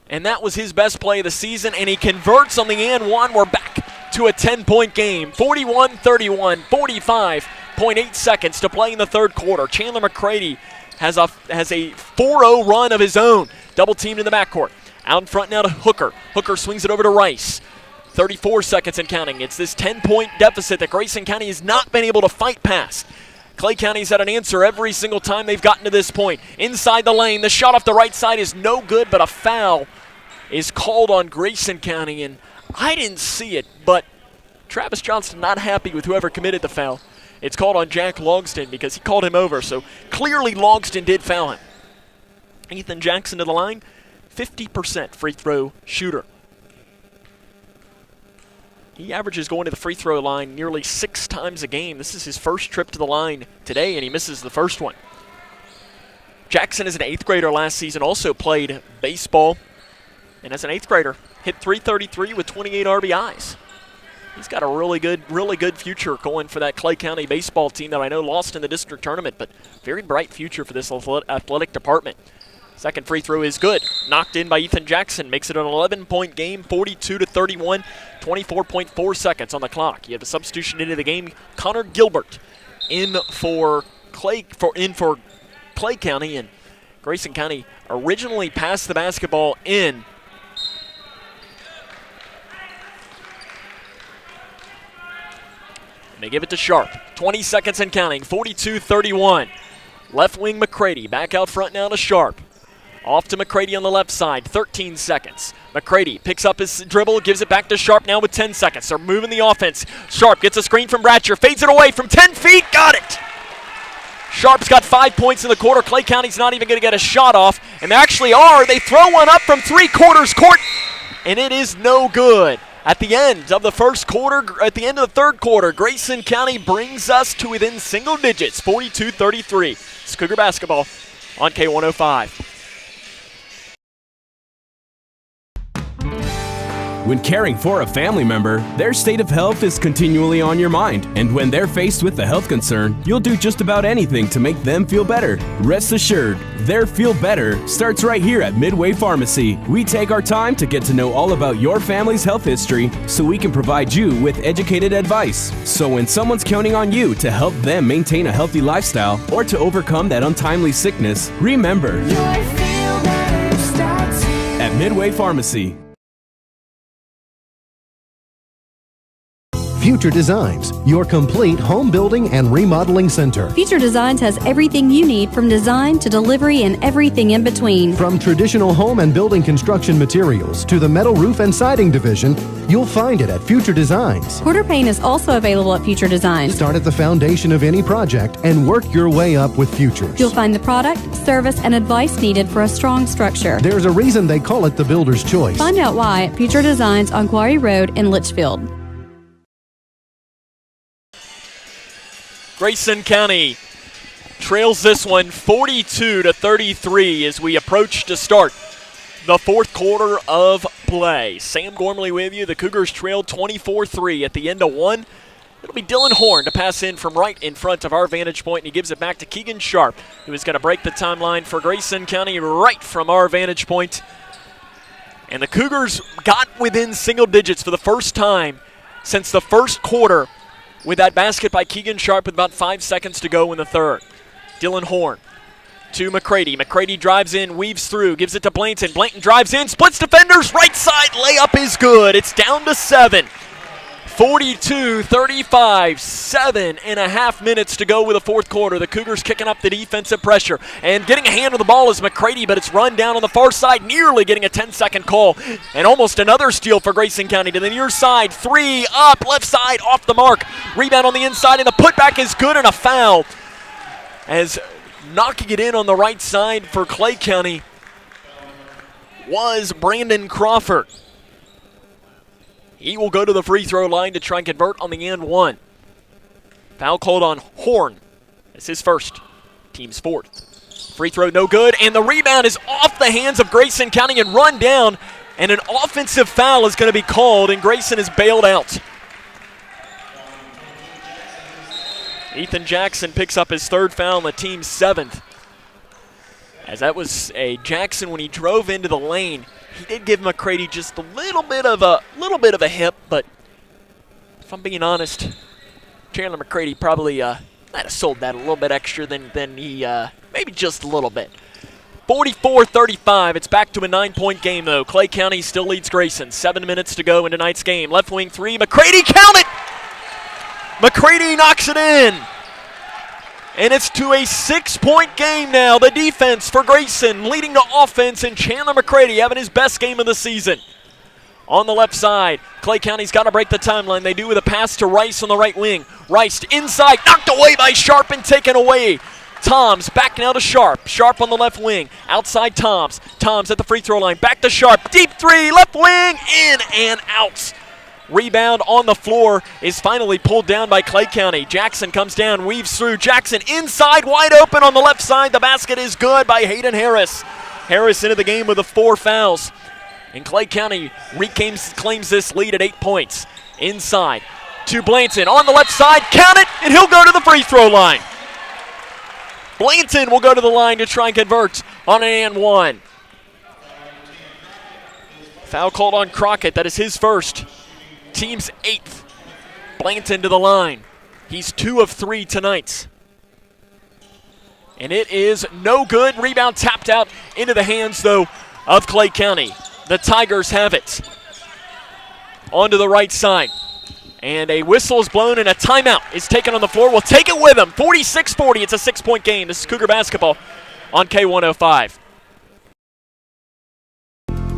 And that was his best play of the season, and he converts on the and one. We're back to a 10-point game. 41-31, 45.8 seconds to play in the third quarter. Chandler McCready has a 4-0 run of his own. Double teamed in the backcourt. Out in front now to Hooker. Hooker swings it over to Rice. 34 seconds and counting. It's this 10-point deficit that Grayson County has not been able to fight past. Clay County's had an answer every single time they've gotten to this point. Inside the lane, the shot off the right side is no good, but a foul is called on Grayson County, and I didn't see it, but Travis Johnston not happy with whoever committed the foul. It's called on Jack Logston because he called him over, so clearly Logston did foul him. Ethan Jackson to the line, 50% free throw shooter. He averages going to the free throw line nearly 6 times a game. This is his first trip to the line today, and he misses the first one. Jackson, as an 8th grader last season, also played baseball, and as an 8th grader, hit .333 with 28 RBIs. He's got a really good future going for that Clay County baseball team that I know lost in the district tournament, but very bright future for this athletic department. Second free throw is good. Knocked in by Ethan Jackson. Makes it an 11-point game, 42-31, 24.4 seconds on the clock. You have a substitution into the game. Connor Gilbert in for Clay County, and Grayson County originally passed the basketball in. And they give it to Sharp. 20 seconds and counting, 42-31. Left wing McCready, back out front now to Sharp. Off to McCready on the left side, 13 seconds. McCready picks up his dribble, gives it back to Sharp now with 10 seconds. They're moving the offense. Sharp gets a screen from Bratcher, fades it away from 10 feet, got it! Sharp's got 5 points in the quarter. Clay County's not even going to get a shot off, and they actually are. They throw one up from 3/4 court, and it is no good. At the end of the first quarter, at the end of the third quarter, Grayson County brings us to within single digits, 42-33. It's Cougar basketball on K105. When caring for a family member, their state of health is continually on your mind. And when they're faced with a health concern, you'll do just about anything to make them feel better. Rest assured, their feel better starts right here at Midway Pharmacy. We take our time to get to know all about your family's health history so we can provide you with educated advice. So when someone's counting on you to help them maintain a healthy lifestyle or to overcome that untimely sickness, remember, at Midway Pharmacy. Future Designs, your complete home building and remodeling center. Future Designs has everything you need from design to delivery and everything in between. From traditional home and building construction materials to the metal roof and siding division, you'll find it at Future Designs. Quarter paint is also available at Future Designs. Start at the foundation of any project and work your way up with Futures. You'll find the product, service, and advice needed for a strong structure. There's a reason they call it the builder's choice. Find out why at Future Designs on Quarry Road in Litchfield. Grayson County trails this one 42-33 as we approach to start the fourth quarter of play. Sam Gormley with you. The Cougars trailed 24-3 at the end of one. It'll be Dylan Horn to pass in from right in front of our vantage point, and he gives it back to Keegan Sharp, who is going to break the timeline for Grayson County right from our vantage point. And the Cougars got within single digits for the first time since the first quarter with that basket by Keegan Sharp with about 5 seconds to go in the third. Dylan Horn to McCready. McCready drives in, weaves through, gives it to Blanton. Blanton drives in, splits defenders, right side layup is good. It's down to 7. 42-35, 7.5 minutes to go with the fourth quarter. The Cougars kicking up the defensive pressure and getting a hand on the ball is McCready, but it's run down on the far side, nearly getting a 10-second call. And almost another steal for Grayson County to the near side. 3 up, left side, off the mark. Rebound on the inside, and the putback is good, and a foul. As knocking it in on the right side for Clay County was Brandon Crawford. He will go to the free throw line to try and convert on the and one. Foul called on Horn. That's his first. Team's fourth. Free throw no good, and the rebound is off the hands of Grayson County and run down, and an offensive foul is going to be called, and Grayson is bailed out. Ethan Jackson picks up his third foul and the team's 7th. As that was a Jackson when he drove into the lane. He did give McCready just a little bit of a hip, but if I'm being honest, Chandler McCready probably might have sold that a little bit extra than he maybe just a little bit. 44-35. It's back to a 9-point game though. Clay County still leads Grayson. 7 minutes to go in tonight's game. Left wing 3. McCready, count it! McCready knocks it in. And it's to a 6-point game now. The defense for Grayson leading to offense, and Chandler McCready having his best game of the season. On the left side, Clay County's got to break the timeline. They do with a pass to Rice on the right wing. Rice inside, knocked away by Sharp and taken away. Toms back now to Sharp. Sharp on the left wing. Outside Toms. Toms at the free throw line. Back to Sharp. Deep 3, left wing, in and out. Rebound on the floor is finally pulled down by Clay County. Jackson comes down, weaves through. Jackson inside, wide open on the left side. The basket is good by Hayden Harris. Harris into the game with the 4 fouls. And Clay County claims this lead at 8 points. Inside to Blanton on the left side. Count it, and he'll go to the free throw line. Blanton will go to the line to try and convert on an and one. Foul called on Crockett. That is his first. Team's 8th. Blanton to the line. He's 2 of 3 tonight. And it is no good. Rebound tapped out into the hands, though, of Clay County. The Tigers have it. Onto the right side. And a whistle is blown and a timeout is taken on the floor. We'll take it with them. 46-40. It's a 6-point game. This is Cougar basketball on K105.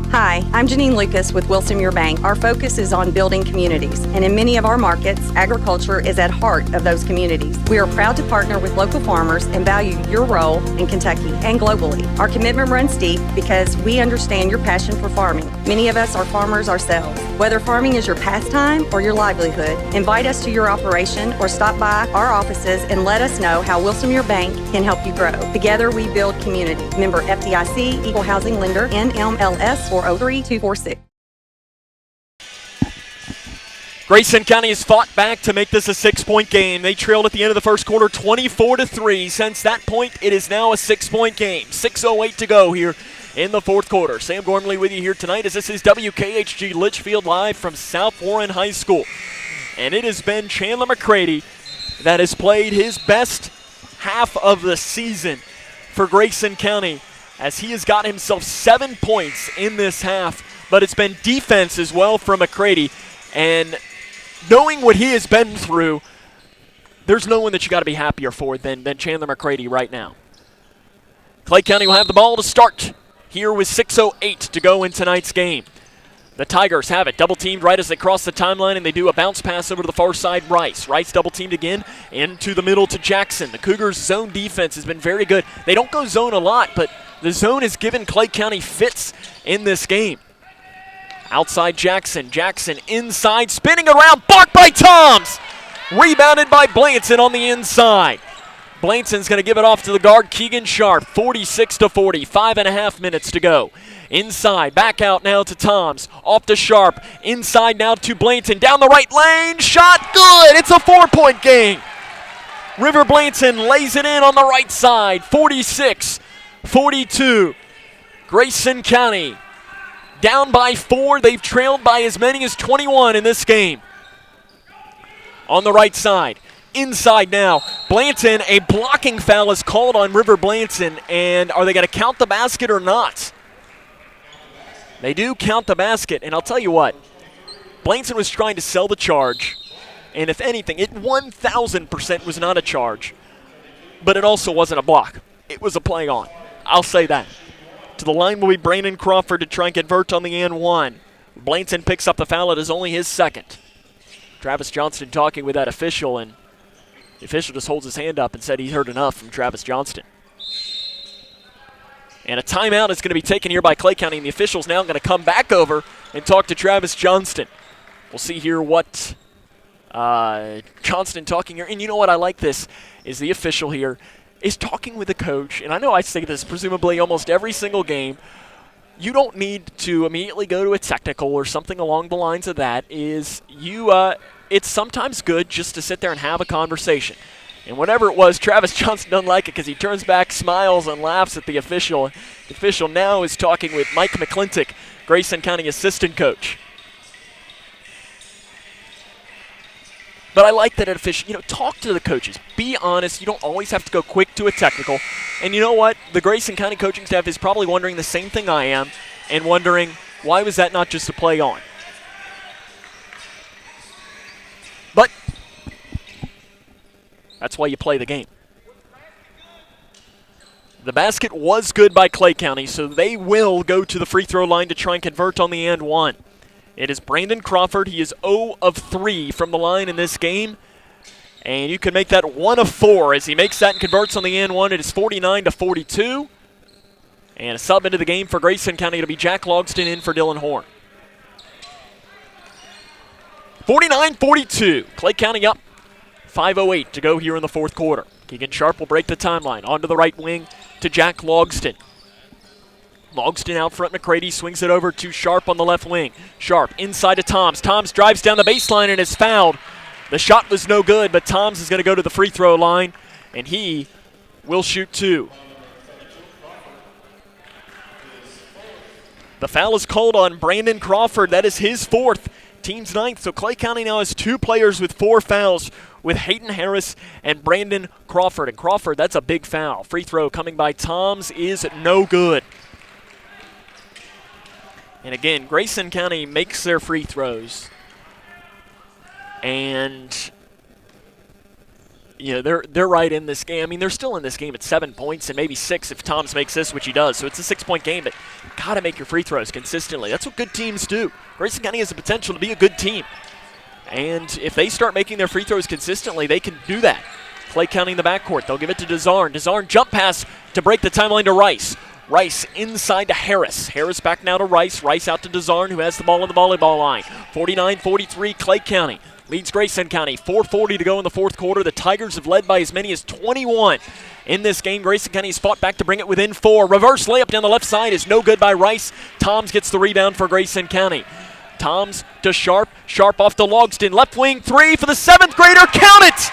Hi, I'm Janine Lucas with Wilson Muir Bank. Our focus is on building communities, and in many of our markets, agriculture is at heart of those communities. We are proud to partner with local farmers and value your role in Kentucky and globally. Our commitment runs deep because we understand your passion for farming. Many of us are farmers ourselves. Whether farming is your pastime or your livelihood, invite us to your operation or stop by our offices and let us know how Wilson Muir Bank can help you grow. Together we build community. Member FDIC, Equal Housing Lender, NMLS 403246. Grayson County has fought back to make this a 6-point game. They trailed at the end of the first quarter 24-3. Since that point, it is now a 6-point game. 6:08 to go here in the fourth quarter. Sam Gormley with you here tonight as this is WKHG Litchfield live from South Warren High School. And it has been Chandler McCready that has played his best half of the season for Grayson County, as he has got himself 7 points in this half. But it's been defense as well from McCready. And knowing what he has been through, there's no one that you got to be happier for than Chandler McCready right now. Clay County will have the ball to start here with 6:08 to go in tonight's game. The Tigers have it, double-teamed right as they cross the timeline, and they do a bounce pass over to the far side, Rice. Rice double-teamed again, into the middle to Jackson. The Cougars' zone defense has been very good. They don't go zone a lot, but the zone has given Clay County fits in this game. Outside Jackson. Jackson inside, spinning around, blocked by Toms. Rebounded by Blanton on the inside. Blanton's going to give it off to the guard, Keegan Sharp, 46-40, 5.5 minutes to go. Inside, back out now to Toms, off to Sharp, inside now to Blanton, down the right lane, shot good, it's a 4-point game. River Blanton lays it in on the right side, 46-42. Grayson County down by 4, they've trailed by as many as 21 in this game. On the right side. Inside now, Blanton, a blocking foul is called on River Blanton, and are they going to count the basket or not? They do count the basket, and I'll tell you what, Blanton was trying to sell the charge, and if anything, it 1,000% was not a charge, but it also wasn't a block. It was a play on. I'll say that. To the line will be Brandon Crawford to try and convert on the and one. Blanton picks up the foul. It is only his second. Travis Johnston talking with that official, and the official just holds his hand up and said he heard enough from Travis Johnston. And a timeout is going to be taken here by Clay County, and the official's now going to come back over and talk to Travis Johnston. We'll see here what Johnston talking here. And you know what I like this is the official here is talking with the coach. And I know I say this presumably almost every single game. You don't need to immediately go to a technical or something along the lines of that. It's sometimes good just to sit there and have a conversation. And whatever it was, Travis Johnson doesn't like it because he turns back, smiles, and laughs at the official. The official now is talking with Mike McClintock, Grayson County assistant coach. But I like that an official, talk to the coaches. Be honest. You don't always have to go quick to a technical. And you know what? The Grayson County coaching staff is probably wondering the same thing I am and wondering, why was that not just a play on? But that's why you play the game. The basket was good by Clay County, so they will go to the free throw line to try and convert on the and one. It is Brandon Crawford. He is 0 of 3 from the line in this game. And you can make that 1 of 4 as he makes that and converts on the and one. It is 49-42. And a sub into the game for Grayson County. It'll be Jack Logston in for Dylan Horn. 49-42. Clay County up. 5:08 to go here in the fourth quarter. Keegan Sharp will break the timeline. Onto the right wing to Jack Logston. Logston out front. McCready swings it over to Sharp on the left wing. Sharp inside to Toms. Toms drives down the baseline and is fouled. The shot was no good, but Toms is going to go to the free throw line, and he will shoot 2. The foul is called on Brandon Crawford. That is his 4th, team's 9th. So Clay County now has 2 players with 4 fouls, with Hayden Harris and Brandon Crawford. And Crawford, that's a big foul. Free throw coming by Toms is no good. And again, Grayson County makes their free throws. And they're right in this game. I mean, they're still in this game at 7 points and maybe 6 if Toms makes this, which he does. So it's a 6-point game, but got to make your free throws consistently. That's what good teams do. Grayson County has the potential to be a good team. And if they start making their free throws consistently, they can do that. Clay County in the backcourt. They'll give it to DeZarn. DeZarn jump pass to break the timeline to Rice. Rice inside to Harris. Harris back now to Rice. Rice out to DeZarn, who has the ball on the volleyball line. 49-43, Clay County leads Grayson County. 4:40 to go in the fourth quarter. The Tigers have led by as many as 21 in this game. Grayson County has fought back to bring it within 4. Reverse layup down the left side is no good by Rice. Toms gets the rebound for Grayson County. Toms to Sharp. Sharp off to Logston. Left wing 3 for the 7th grader. Count it!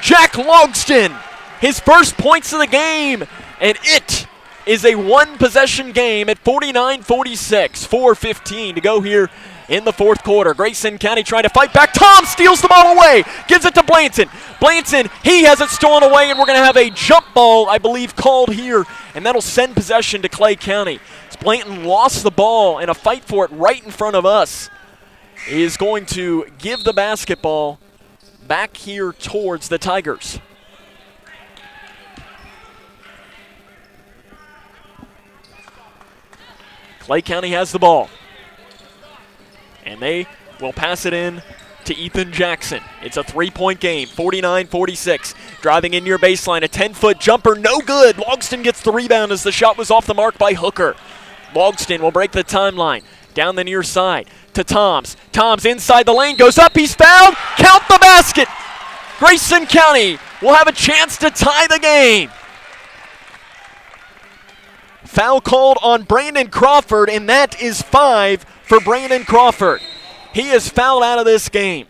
Jack Logston, his first points of the game. And it is a one-possession game at 49-46. 4:15 to go here in the fourth quarter. Grayson County trying to fight back. Tom steals the ball away. Gives it to Blanton. Blanton, he has it stolen away, and we're going to have a jump ball, I believe, called here. And that'll send possession to Clay County. Blanton lost the ball in a fight for it right in front of us. is going to give the basketball back here towards the Tigers. Clay County has the ball. And they will pass it in to Ethan Jackson. It's a three-point game, 49-46. Driving in near baseline, a 10-foot jumper, no good. Logston gets the rebound as the shot was off the mark by Hooker. Logston will break the timeline. Down the near side to Toms. Toms inside the lane, goes up, he's fouled. Count the basket. Grayson County will have a chance to tie the game. Foul called on Brandon Crawford, and that is 5 for Brandon Crawford. He is fouled out of this game.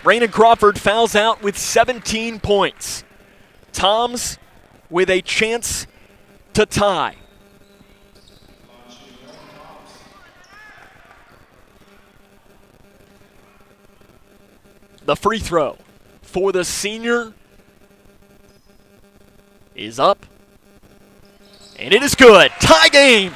Brandon Crawford fouls out with 17 points. Toms with a chance to tie. The free throw for the senior is up, and it is good. Tie game.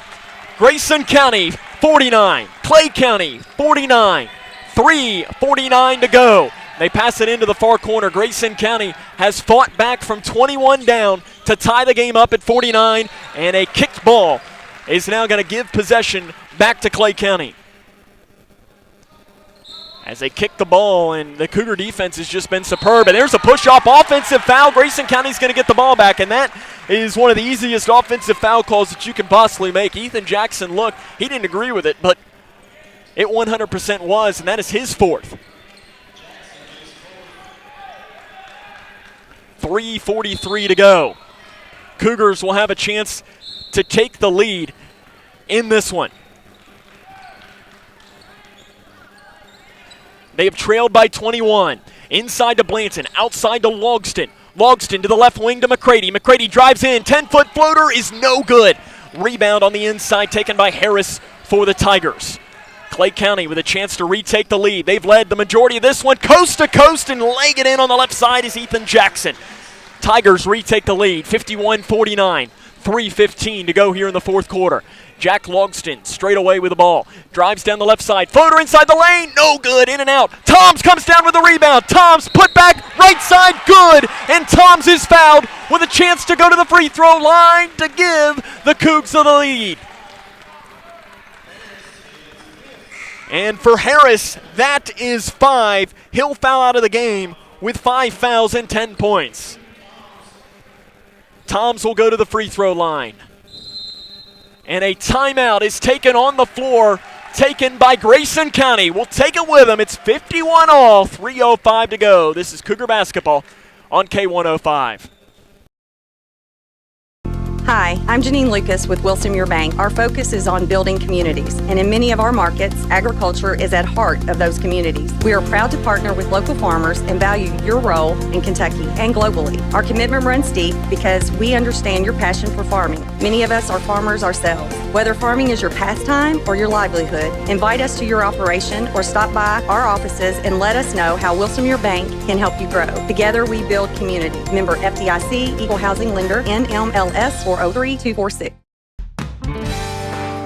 Grayson County 49, Clay County 49, 3:49 to go. They pass it into the far corner. Grayson County has fought back from 21 down to tie the game up at 49, and a kicked ball is now going to give possession back to Clay County. As they kick the ball, and the Cougar defense has just been superb. And there's a push-off offensive foul. Grayson County's going to get the ball back, and that is one of the easiest offensive foul calls that you can possibly make. Ethan Jackson, look, he didn't agree with it, but it 100% was, and that is his fourth. 3:43 to go. Cougars will have a chance to take the lead in this one. They have trailed by 21. Inside to Blanton, outside to Logston. Logston to the left wing to McCready. McCready drives in, 10-foot floater is no good. Rebound on the inside taken by Harris for the Tigers. Clay County with a chance to retake the lead. They've led the majority of this one coast to coast, and laying it in on the left side is Ethan Jackson. Tigers retake the lead, 51-49. 3:15 to go here in the fourth quarter. Jack Logston straight away with the ball. Drives down the left side. Floater inside the lane. No good. In and out. Toms comes down with the rebound. Toms put back right side. Good. And Toms is fouled with a chance to go to the free throw line to give the Cougs the lead. And for Harris, that is 5. He'll foul out of the game with 5 fouls and 10 points. Toms will go to the free throw line. And a timeout is taken on the floor, taken by Grayson County. We'll take it with them. It's 51-all, 3:05 to go. This is Cougar basketball on K105. Hi, I'm Janine Lucas with Wilson Muir Bank. Our focus is on building communities, and in many of our markets, agriculture is at heart of those communities. We are proud to partner with local farmers and value your role in Kentucky and globally. Our commitment runs deep because we understand your passion for farming. Many of us are farmers ourselves. Whether farming is your pastime or your livelihood, invite us to your operation or stop by our offices and let us know how Wilson Muir Bank can help you grow. Together we build community. Member FDIC, Equal Housing Lender, NMLS 403246.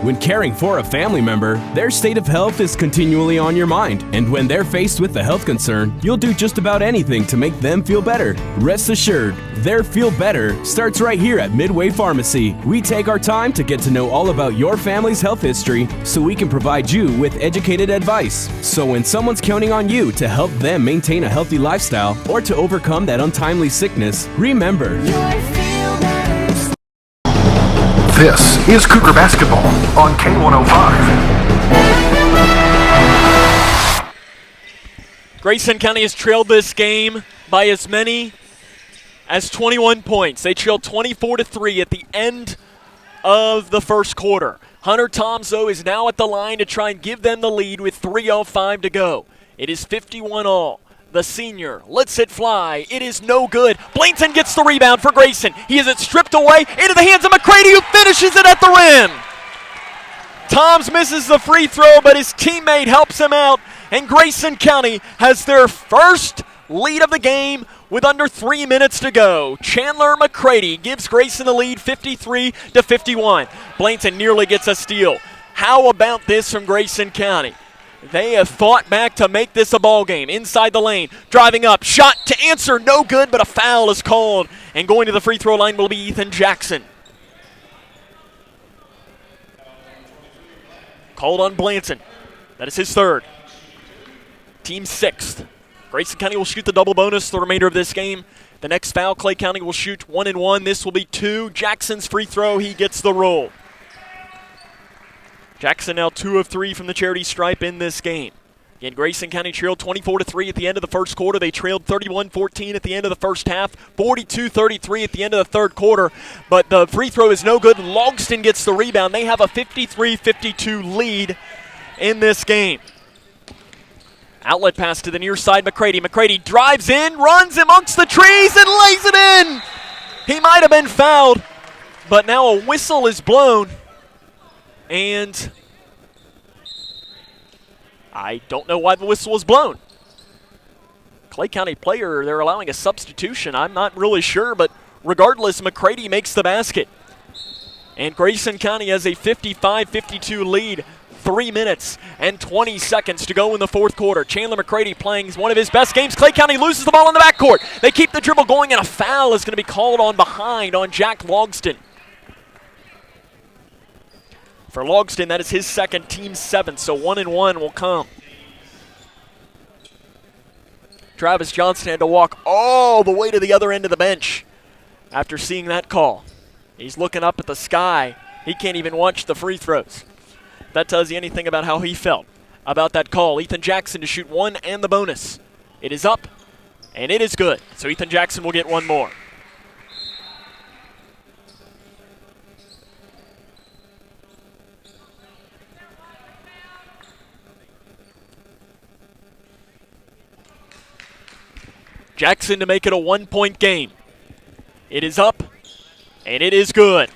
When caring for a family member, their state of health is continually on your mind. And when they're faced with a health concern, you'll do just about anything to make them feel better. Rest assured, their feel better starts right here at Midway Pharmacy. We take our time to get to know all about your family's health history so we can provide you with educated advice. So when someone's counting on you to help them maintain a healthy lifestyle or to overcome that untimely sickness, remember, This is Cougar basketball on K105. Grayson County has trailed this game by as many as 21 points. They trailed 24-3 at the end of the first quarter. Hunter Toms, though, is now at the line to try and give them the lead with 3:05 to go. It is 51-all. The senior lets it fly. It is no good. Blanton gets the rebound for Grayson. He has it stripped away into the hands of McCready, who finishes it at the rim. Toms misses the free throw, but his teammate helps him out, and Grayson County has their first lead of the game with under 3 minutes to go. Chandler McCready gives Grayson the lead 53-51. Blanton nearly gets a steal. How about this from Grayson County? They have fought back to make this a ball game. Inside the lane, driving up, shot to answer, no good, but a foul is called. And going to the free throw line will be Ethan Jackson. Called on Blanton. That is his third. Team sixth. Grayson County will shoot the double bonus the remainder of this game. The next foul, Clay County will shoot 1 and 1. This will be 2. Jackson's free throw, he gets the roll. Jackson now 2 of 3 from the charity stripe in this game. Again, Grayson County trailed 24-3 at the end of the first quarter. They trailed 31-14 at the end of the first half, 42-33 at the end of the third quarter. But the free throw is no good. Logston gets the rebound. They have a 53-52 lead in this game. Outlet pass to the near side, McCready. McCready drives in, runs amongst the trees, and lays it in. He might have been fouled, but now a whistle is blown. And I don't know why the whistle was blown. Clay County player, they're allowing a substitution. I'm not really sure, but regardless, McCready makes the basket. And Grayson County has a 55-52 lead. 3 minutes and 20 seconds to go in the fourth quarter. Chandler McCready playing one of his best games. Clay County loses the ball in the backcourt. They keep the dribble going, and a foul is going to be called on behind on Jack Logston. For Logston, that is his second, team 7, so 1 and 1 will come. Travis Johnston had to walk all the way to the other end of the bench after seeing that call. He's looking up at the sky. He can't even watch the free throws. That tells you anything about how he felt about that call. Ethan Jackson to shoot 1 and the bonus. It is up, and it is good. So Ethan Jackson will get 1 more. Jackson to make it a 1-point game. It is up, and it is good.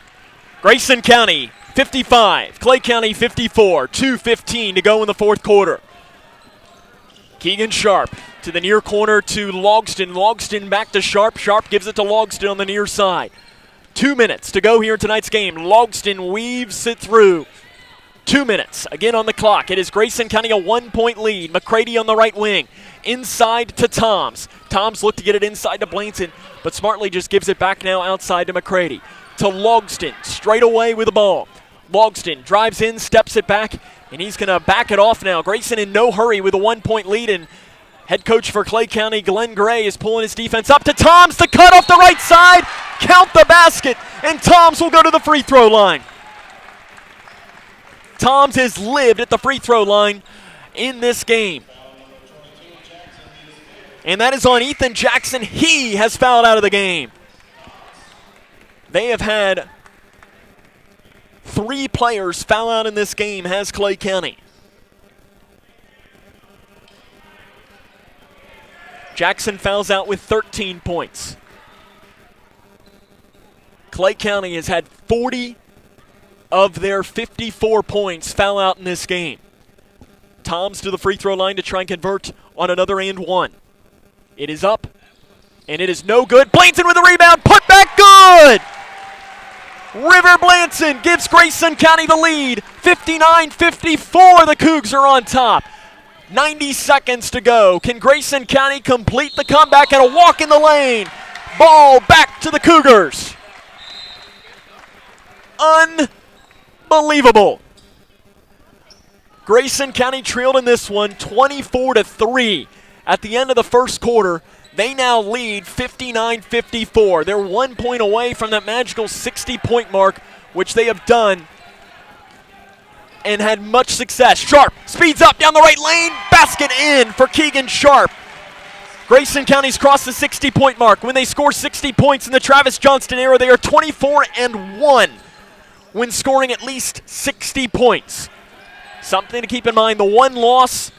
Grayson County 55, Clay County 54, 2:15 to go in the fourth quarter. Keegan Sharp to the near corner to Logston. Logston back to Sharp. Sharp gives it to Logston on the near side. 2 minutes to go here in tonight's game. Logston weaves it through. 2 minutes again on the clock. It is Grayson County a 1-point lead. McCready on the right wing. Inside to Toms. Toms looked to get it inside to Blanton, but smartly just gives it back now outside to McCready. To Logston, straight away with the ball. Logston drives in, steps it back, and he's going to back it off now. Grayson in no hurry with a 1-point lead, and head coach for Clay County, Glenn Gray, is pulling his defense up to Toms. The cut off the right side, count the basket, and Toms will go to the free throw line. Toms has lived at the free throw line in this game. And that is on Ethan Jackson. He has fouled out of the game. They have had 3 players foul out in this game, has Clay County. Jackson fouls out with 13 points. Clay County has had 40 of their 54 points foul out in this game. Toms to the free throw line to try and convert on another and 1. It is up, and it is no good. Blanton with the rebound, put back, good! River Blanton gives Grayson County the lead. 59-54, the Cougs are on top. 90 seconds to go. Can Grayson County complete the comeback and a walk in the lane? Ball back to the Cougars. Unbelievable. Grayson County trailed in this one 24-3. At the end of the first quarter, they now lead 59-54. They're 1 point away from that magical 60-point mark, which they have done and had much success. Sharp speeds up down the right lane. Basket in for Keegan Sharp. Grayson County's crossed the 60-point mark. When they score 60 points in the Travis Johnston era, they are 24-1 when scoring at least 60 points. Something to keep in mind, the one loss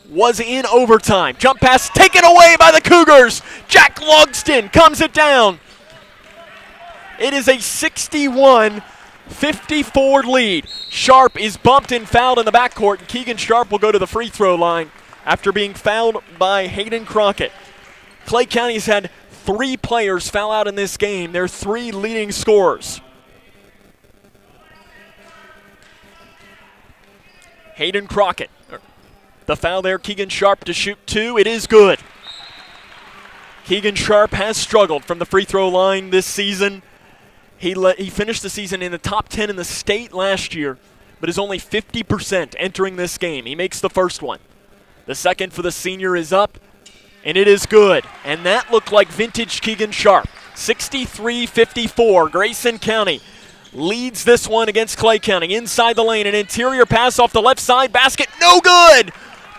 was in overtime. Jump pass taken away by the Cougars. Jack Logston comes it down. It is a 61-54 lead. Sharp is bumped and fouled in the backcourt, and Keegan Sharp will go to the free throw line after being fouled by Hayden Crockett. Clay County's had 3 players foul out in this game. They're 3 leading scorers. Hayden Crockett. The foul there, Keegan Sharp to shoot 2. It is good. Keegan Sharp has struggled from the free throw line this season. He finished the season in the top 10 in the state last year, but is only 50% entering this game. He makes the first one. The second for the senior is up, and it is good. And that looked like vintage Keegan Sharp. 63-54, Grayson County leads this one against Clay County. Inside the lane, an interior pass off the left side, basket, no good!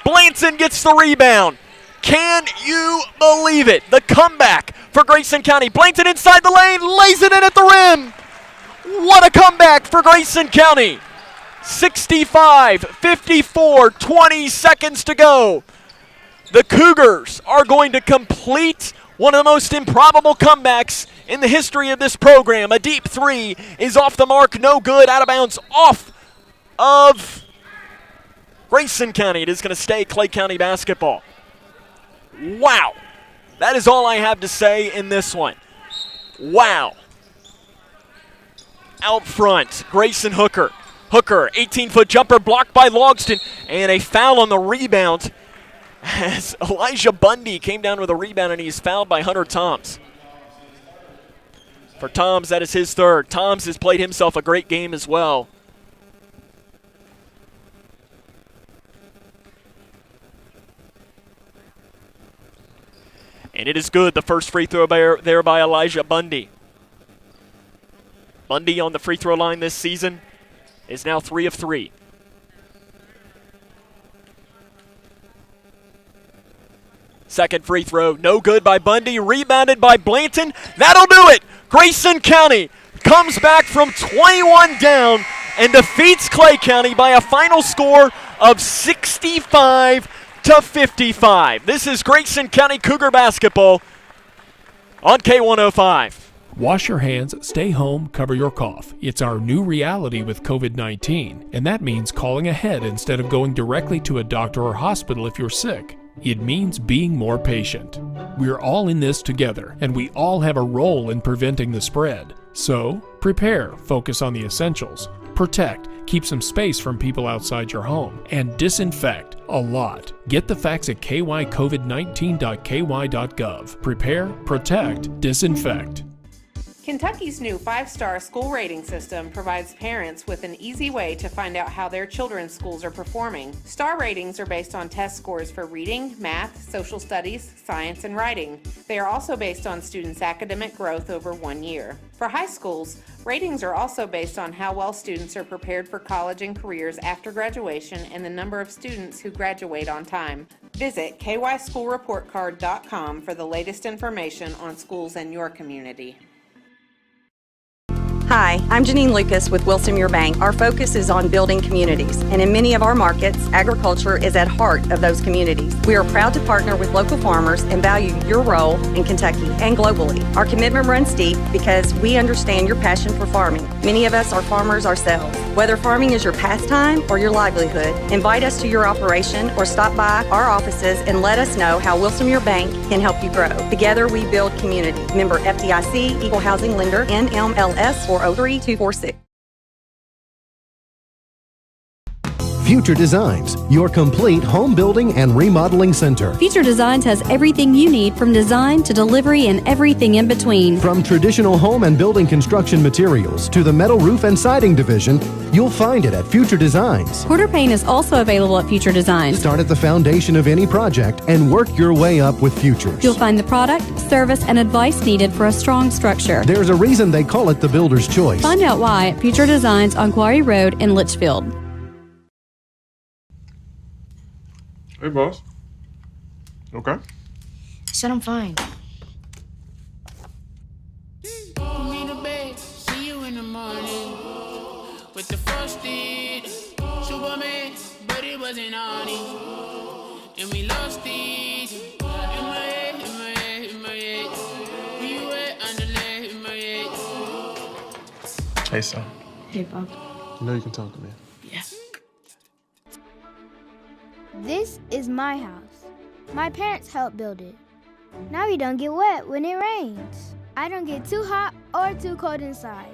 Blanton gets the rebound. Can you believe it? The comeback for Grayson County. Blanton inside the lane, lays it in at the rim. What a comeback for Grayson County. 65-54, 20 seconds to go. The Cougars are going to complete one of the most improbable comebacks in the history of this program. A deep 3 is off the mark, no good, out of bounds, off of Grayson County. It is going to stay Clay County basketball. Wow. That is all I have to say in this one. Wow. Out front, Grayson Hooker. Hooker, 18-foot jumper blocked by Logston, and a foul on the rebound as Elijah Bundy came down with a rebound, and he's fouled by Hunter Toms. For Toms, that is his third. Toms has played himself a great game as well. And it is good. The first free throw there by Elijah Bundy. Bundy on the free throw line this season is now 3 of 3. Second free throw, no good by Bundy. Rebounded by Blanton. That'll do it. Grayson County comes back from 21 down and defeats Clay County by a final score of 65-55. This is Grayson County Cougar basketball on K105. Wash your hands, stay home, cover your cough. It's our new reality with COVID-19, and that means calling ahead instead of going directly to a doctor or hospital if you're sick. It means being more patient. We're all in this together, and we all have a role in preventing the spread. So, prepare, focus on the essentials, protect, keep some space from people outside your home, and disinfect a lot. Get the facts at kycovid19.ky.gov. Prepare, protect, disinfect. Kentucky's new 5-star school rating system provides parents with an easy way to find out how their children's schools are performing. Star ratings are based on test scores for reading, math, social studies, science, and writing. They are also based on students' academic growth over 1 year. For high schools, ratings are also based on how well students are prepared for college and careers after graduation and the number of students who graduate on time. Visit kyschoolreportcard.com for the latest information on schools in your community. Hi, I'm Janine Lucas with Wilson Muir Bank. Our focus is on building communities, and in many of our markets, agriculture is at heart of those communities. We are proud to partner with local farmers and value your role in Kentucky and globally. Our commitment runs deep because we understand your passion for farming. Many of us are farmers ourselves. Whether farming is your pastime or your livelihood, invite us to your operation or stop by our offices and let us know how Wilson Muir Bank can help you grow. Together we build community. Member FDIC, Equal Housing Lender, NMLS 403246. Future Designs, your complete home building and remodeling center. Future Designs has everything you need from design to delivery and everything in between. From traditional home and building construction materials to the metal roof and siding division, you'll find it at Future Designs. Quarter paint is also available at Future Designs. Start at the foundation of any project and work your way up with Futures. You'll find the product, service, and advice needed for a strong structure. There's a reason they call it the builder's choice. Find out why at Future Designs on Quarry Road in Litchfield. Hey, boss. Okay. Said I'm fine. See you in the morning with the frosted Superman, but it wasn't on it, and we lost it. In my head, in my head, in my head. Where you at? Underlay in my head. Hey, son. Hey, Bob. You know you can talk to me. Yeah. This is my house. My parents helped build it. Now we don't get wet when it rains. I don't get too hot or too cold inside.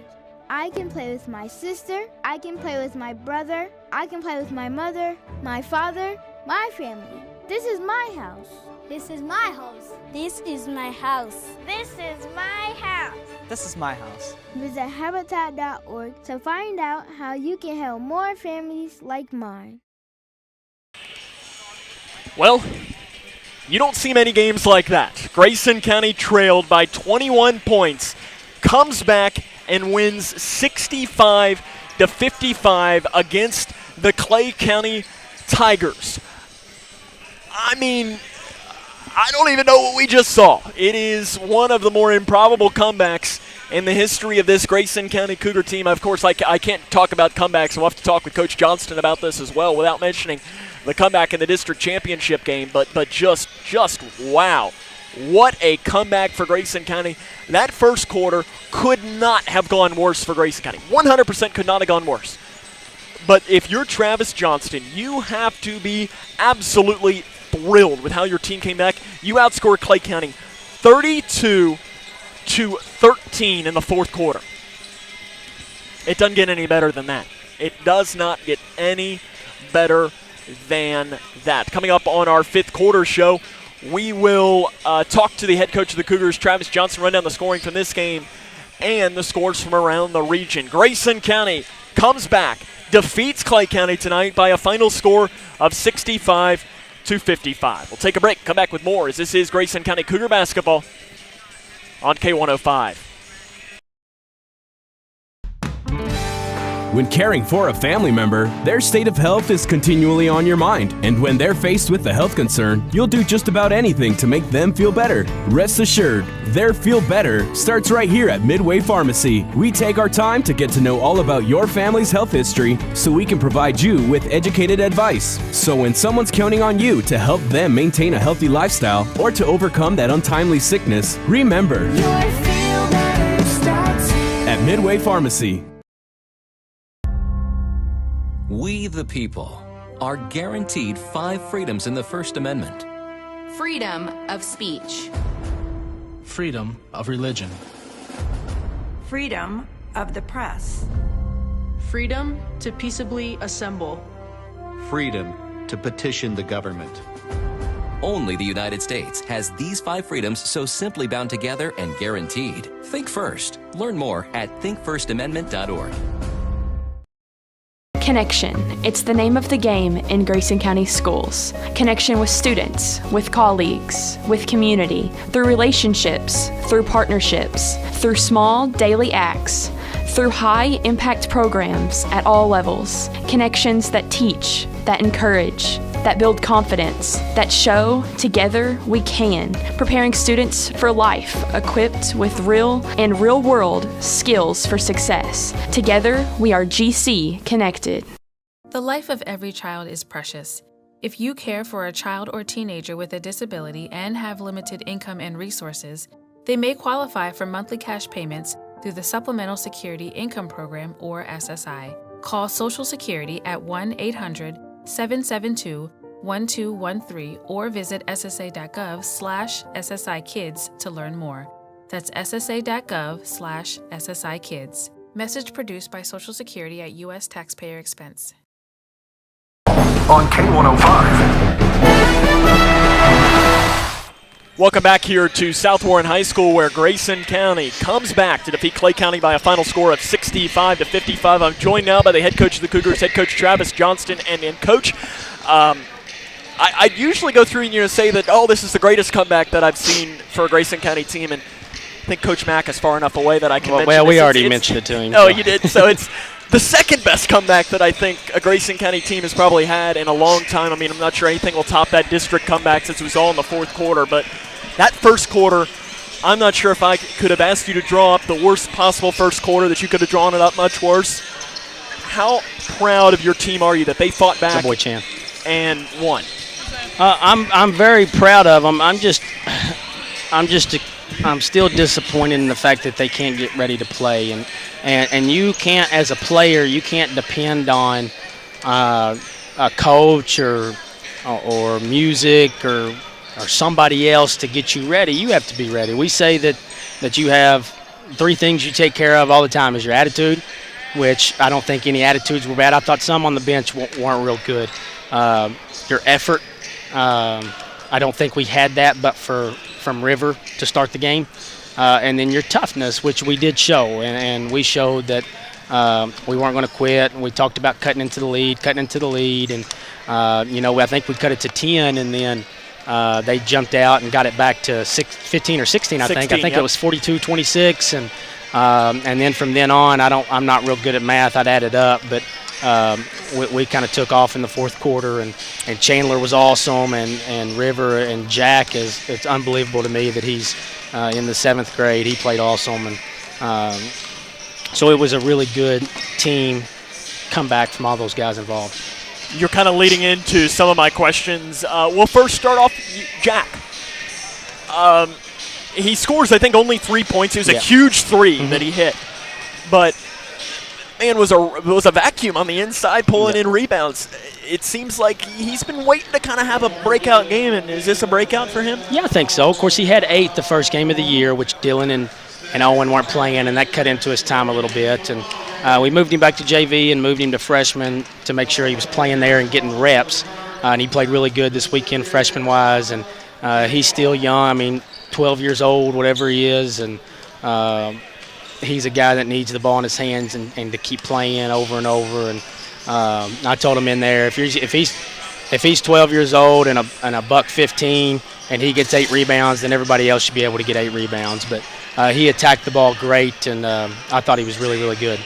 I can play with my sister, I can play with my brother, I can play with my mother, my father, my family. This is my house. This is my house. This is my house. This is my house. This is my house. Visit Habitat.org to find out how you can help more families like mine. Well, you don't see many games like that. Grayson County trailed by 21 points, comes back and wins 65-55 against the Clay County Tigers. I mean, I don't even know what we just saw. It is one of the more improbable comebacks in the history of this Grayson County Cougar team. Of course, I can't talk about comebacks. We'll have to talk with Coach Johnston about this as well without mentioning the comeback in the district championship game. But just wow. What a comeback for Grayson County. That first quarter could not have gone worse for Grayson County. 100% could not have gone worse. But if you're Travis Johnston, you have to be absolutely thrilled with how your team came back. You outscored Clay County 32-13 in the fourth quarter. It doesn't get any better than that. It does not get any better than that. Coming up on our fifth quarter show, we will talk to the head coach of the Cougars, Travis Johnson, run down the scoring from this game and the scores from around the region. Grayson County comes back, defeats Clay County tonight by a final score of 65-55. We'll take a break, come back with more as this is Grayson County Cougar basketball on K105. When caring for a family member, their state of health is continually on your mind. And when they're faced with a health concern, you'll do just about anything to make them feel better. Rest assured, their feel better starts right here at Midway Pharmacy. We take our time to get to know all about your family's health history so we can provide you with educated advice. So when someone's counting on you to help them maintain a healthy lifestyle or to overcome that untimely sickness, remember, your feel better starts here at Midway Pharmacy. We, the people, are guaranteed 5 freedoms in the First Amendment. Freedom of speech. Freedom of religion. Freedom of the press. Freedom to peaceably assemble. Freedom to petition the government. Only the United States has these 5 freedoms so simply bound together and guaranteed. Think first. Learn more at thinkfirstamendment.org. Connection. It's the name of the game in Grayson County schools. Connection with students, with colleagues, with community, through relationships, through partnerships, through small daily acts, through high-impact programs at all levels. Connections that teach, that encourage, that build confidence, that show together we can, preparing students for life, equipped with real and real-world skills for success. Together, we are GC Connected. The life of every child is precious. If you care for a child or teenager with a disability and have limited income and resources, they may qualify for monthly cash payments through the Supplemental Security Income Program, or SSI. Call Social Security at 1-800-772-1213 or visit ssa.gov/SSI-Kids to learn more. That's ssa.gov/SSI-Kids. Message produced by Social Security at U.S. taxpayer expense. On K105. Welcome back here to South Warren High School, where Grayson County comes back to defeat Clay County by a final score of 65-55. I'm joined now by the head coach of the Cougars, head coach Travis Johnston. And Coach, I usually go through and say that, this is the greatest comeback that I've seen for a Grayson County team, and I think Coach Mack is far enough away that I can mention Well, we this. already mentioned it to him. Oh, you did? So it's the second best comeback that I think a Grayson County team has probably had in a long time. I mean, I'm not sure anything will top that district comeback since it was all in the fourth quarter, but that first quarter, I'm not sure if I could have asked you to draw up the worst possible first quarter, that you could have drawn it up much worse. How proud of your team are you that they fought back It's a boy champ. and won? I'm very proud of them. I'm still disappointed in the fact that they can't get ready to play, and you can't, as a player, you can't depend on a coach or music or somebody else to get you ready, you have to be ready. We say that you have 3 things you take care of all the time is your attitude, which I don't think any attitudes were bad. I thought some on the bench weren't real good. Your effort, I don't think we had that but from River to start the game. And then your toughness, which we did show, and we showed that we weren't going to quit. And we talked about cutting into the lead, and I think we cut it to 10, and then they jumped out and got it back to 15 or 16. I think yep. It was 42-26, and then from then on, I'm not real good at math. I'd add it up, but we kind of took off in the fourth quarter, and Chandler was awesome, and River and Jack it's unbelievable to me that he's in the 7th grade. He played awesome, and so it was a really good team comeback from all those guys involved. You're kind of leading into some of my questions. We'll first start off, Jack. He scores, I think, only 3 points. It was a huge 3 that he hit. But, man, was a vacuum on the inside pulling in rebounds. It seems like he's been waiting to kind of have a breakout game. And is this a breakout for him? Yeah, I think so. Of course, he had 8 the first game of the year, which Dylan and Owen weren't playing, and that cut into his time a little bit. And we moved him back to JV and moved him to freshman to make sure he was playing there and getting reps. And he played really good this weekend freshman-wise. And he's still young. I mean, 12 years old, whatever he is. And he's a guy that needs the ball in his hands and to keep playing over and over. And I told him in there, if he's 12 years old and a buck 15 and he gets 8 rebounds, then everybody else should be able to get 8 rebounds. But he attacked the ball great, and I thought he was really, really good.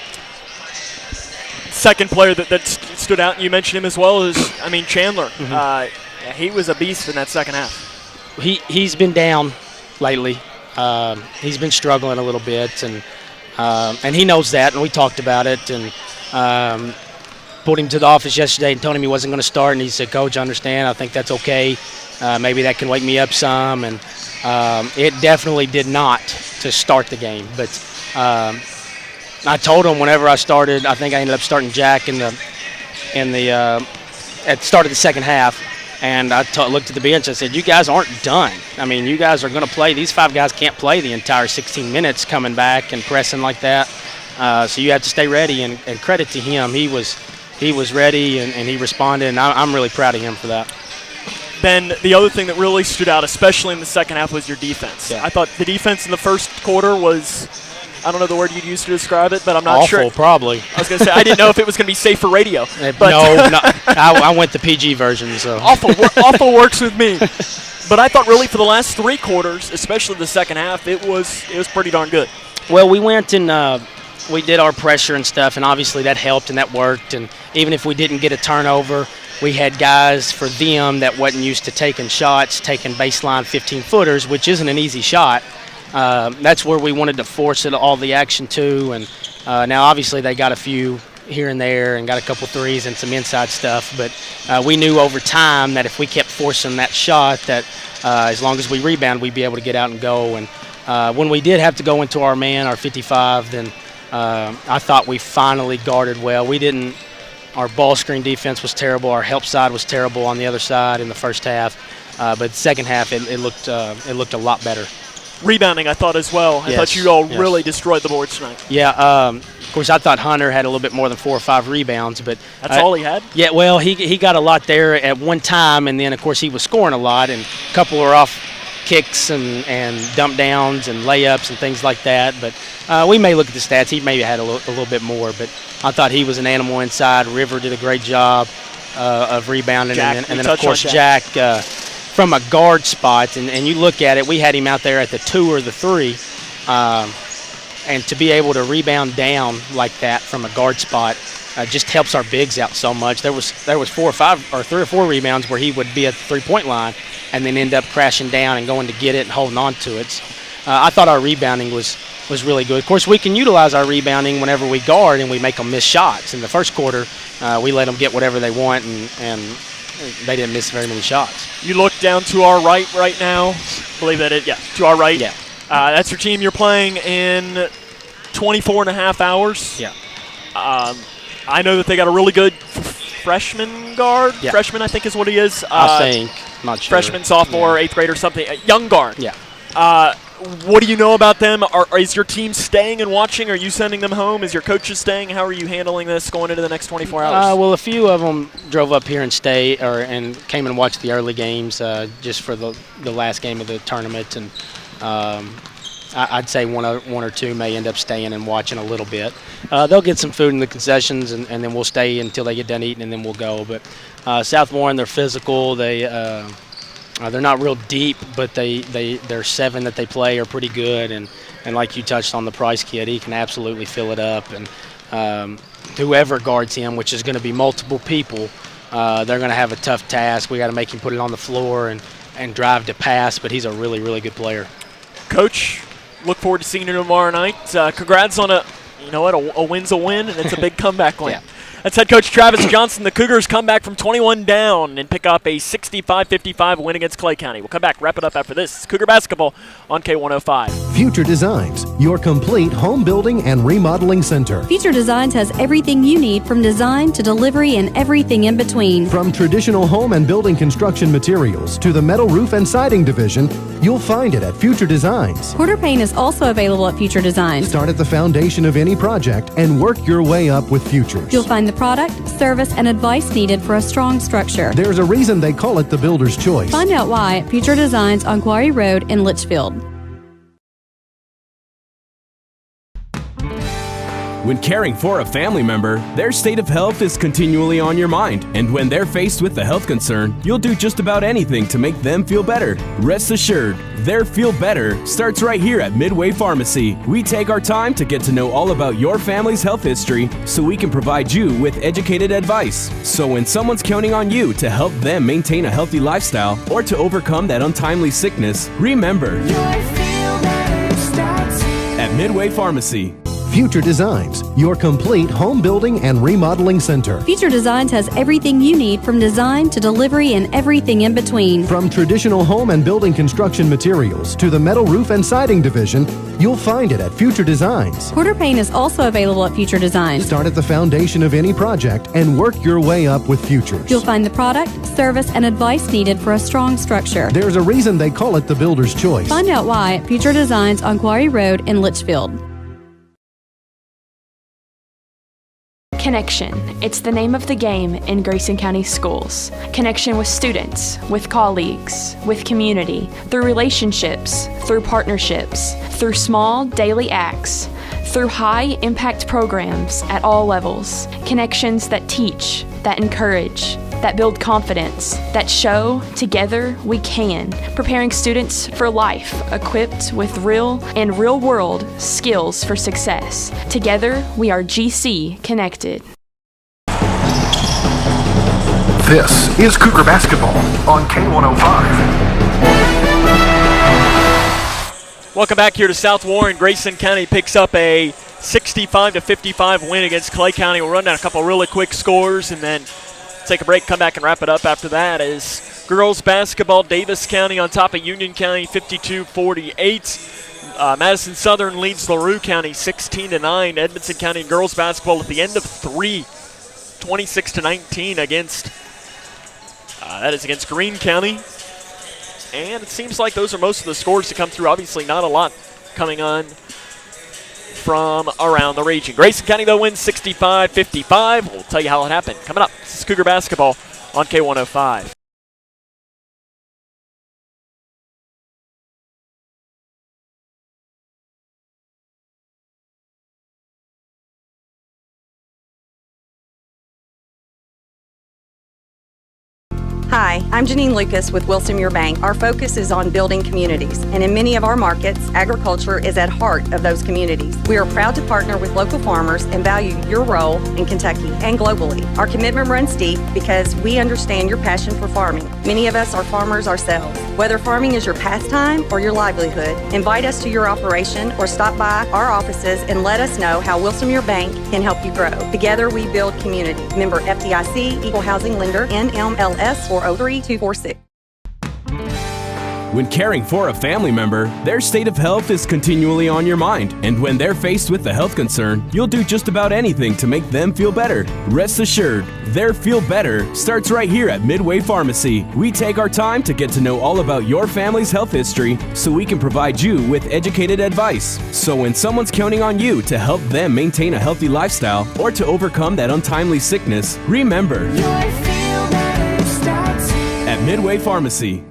Second player that stood out, and you mentioned him as well, is, Chandler. He was a beast in that second half. He's been down lately. He's been struggling a little bit, and he knows that, and we talked about it, and pulled him to the office yesterday and told him he wasn't going to start, and he said, "Coach, I understand. I think that's okay. Maybe that can wake me up some." And it definitely did not to start the game, but I told him whenever I started, I think I ended up starting Jack at the start of the second half, and I looked at the bench. I said, "You guys aren't done. You guys are going to play. These 5 guys can't play the entire 16 minutes coming back and pressing like that. So you have to stay ready." And credit to him, he was ready and he responded, and I'm really proud of him for that. Ben, the other thing that really stood out, especially in the second half, was your defense. Yeah. I thought the defense in the first quarter was, I don't know the word you'd use to describe it, but I'm not sure. Awful, probably. I was going to say, I didn't know if it was going to be safe for radio. But no, I went the PG version. So Awful works with me. But I thought really for the last 3 quarters, especially the second half, it was pretty darn good. Well, we went and we did our pressure and stuff, and obviously that helped and that worked. And even if we didn't get a turnover, we had guys for them that wasn't used to taking shots, taking baseline 15-footers, which isn't an easy shot. That's where we wanted to force all the action to. And now obviously they got a few here and there and got a couple threes and some inside stuff. But we knew over time that if we kept forcing that shot, that as long as we rebound, we'd be able to get out and go. And when we did have to go into our man, our 55, then I thought we finally guarded well. Our ball screen defense was terrible. Our help side was terrible on the other side in the first half. But the second half, it looked a lot better. Rebounding, I thought as well. I thought you all really destroyed the boards tonight. Yeah. Of course, I thought Hunter had a little bit more than 4 or 5 rebounds, but that's all he had. Yeah. Well, he got a lot there at one time, and then of course he was scoring a lot, and a couple were off kicks and dump downs and layups and things like that. But we may look at the stats. He maybe had a little bit more, but I thought he was an animal inside. River did a great job of rebounding, and then of course Jack from a guard spot. And you look at it, we had him out there at the 2 or the 3, and to be able to rebound down like that from a guard spot just helps our bigs out so much. There was 4 or 5 or 3 or 4 rebounds where he would be at the 3-point line and then end up crashing down and going to get it and holding on to it. I thought our rebounding was really good. Of course, we can utilize our rebounding whenever we guard and we make them miss shots. In the first quarter, we let them get whatever they want, and they didn't miss very many shots. You look down to our right now. Believe that to our right. Yeah. That's your team you're playing in 24 and a half hours. Yeah. I know that they got a really good freshman guard. Yeah. Freshman, I think, is what he is. I think. Not sure. Freshman, sophomore, 8th grade or something. Young guard. Yeah. What do you know about them? Is your team staying and watching? Are you sending them home? Is your coaches staying? How are you handling this going into the next 24 hours? Well, a few of them drove up here and and came and watched the early games just for the last game of the tournament. And I'd say one or two may end up staying and watching a little bit. They'll get some food in the concessions, and then we'll stay until they get done eating, and then we'll go. But South Warren, they're physical. They're not real deep, but their 7 that they play are pretty good. And like you touched on, the Price kid, he can absolutely fill it up. And whoever guards him, which is going to be multiple people, they're going to have a tough task. We got to make him put it on the floor and drive to pass, but he's a really, really good player. Coach, look forward to seeing you tomorrow night. Congrats on a win's a win, and it's a big comeback win. Yeah. That's head coach Travis Johnson. The Cougars come back from 21 down and pick up a 65-55 win against Clay County. We'll come back, wrap it up after this. It's Cougar basketball on K105. Future Designs, your complete home building and remodeling center. Future Designs has everything you need from design to delivery and everything in between. From traditional home and building construction materials to the metal roof and siding division, you'll find it at Future Designs. Quarter paint is also available at Future Designs. Start at the foundation of any project and work your way up with Futures. You'll find the product, service, and advice needed for a strong structure. There's a reason they call it the builder's choice. Find out why at Future Designs on Quarry Road in Litchfield. When caring for a family member, their state of health is continually on your mind. And when they're faced with a health concern, you'll do just about anything to make them feel better. Rest assured, their feel better starts right here at Midway Pharmacy. We take our time to get to know all about your family's health history so we can provide you with educated advice. So when someone's counting on you to help them maintain a healthy lifestyle or to overcome that untimely sickness, remember, at Midway Pharmacy. Future Designs, your complete home building and remodeling center. Future Designs has everything you need from design to delivery and everything in between. From traditional home and building construction materials to the metal roof and siding division, you'll find it at Future Designs. Quarter paint is also available at Future Designs. Start at the foundation of any project and work your way up with Futures. You'll find the product, service, and advice needed for a strong structure. There's a reason they call it the builder's choice. Find out why at Future Designs on Quarry Road in Litchfield. Connection. It's the name of the game in Grayson County Schools. Connection with students, with colleagues, with community, through relationships, through partnerships, through small daily acts, through high-impact programs at all levels. Connections that teach, that encourage, that build confidence, that show together we can, preparing students for life, equipped with real and real-world skills for success. Together, we are GC Connected. This is Cougar basketball on K105. Welcome back here to South Warren. Grayson County picks up a 65-55 win against Clay County. We'll run down a couple really quick scores and then take a break, come back and wrap it up after that. As girls basketball, Davis County on top of Union County 52-48. Madison Southern leads LaRue County 16-9. Edmondson County girls basketball at the end of 3, 26-19 against Greene County. And it seems like those are most of the scores to come through. Obviously not a lot coming on from around the region. Grayson County, though, wins 65-55. We'll tell you how it happened. Coming up, this is Cougar basketball on K105. Hi, I'm Janine Lucas with Wilson Muir Bank. Our focus is on building communities, and in many of our markets, agriculture is at heart of those communities. We are proud to partner with local farmers and value your role in Kentucky and globally. Our commitment runs deep because we understand your passion for farming. Many of us are farmers ourselves. Whether farming is your pastime or your livelihood, invite us to your operation or stop by our offices and let us know how Wilson Muir Bank can help you grow. Together we build community. Member FDIC, Equal Housing Lender, NMLS 403246. When caring for a family member, their state of health is continually on your mind. And when they're faced with a health concern, you'll do just about anything to make them feel better. Rest assured, their feel better starts right here at Midway Pharmacy. We take our time to get to know all about your family's health history so we can provide you with educated advice. So when someone's counting on you to help them maintain a healthy lifestyle or to overcome that untimely sickness, remember, at Midway Pharmacy.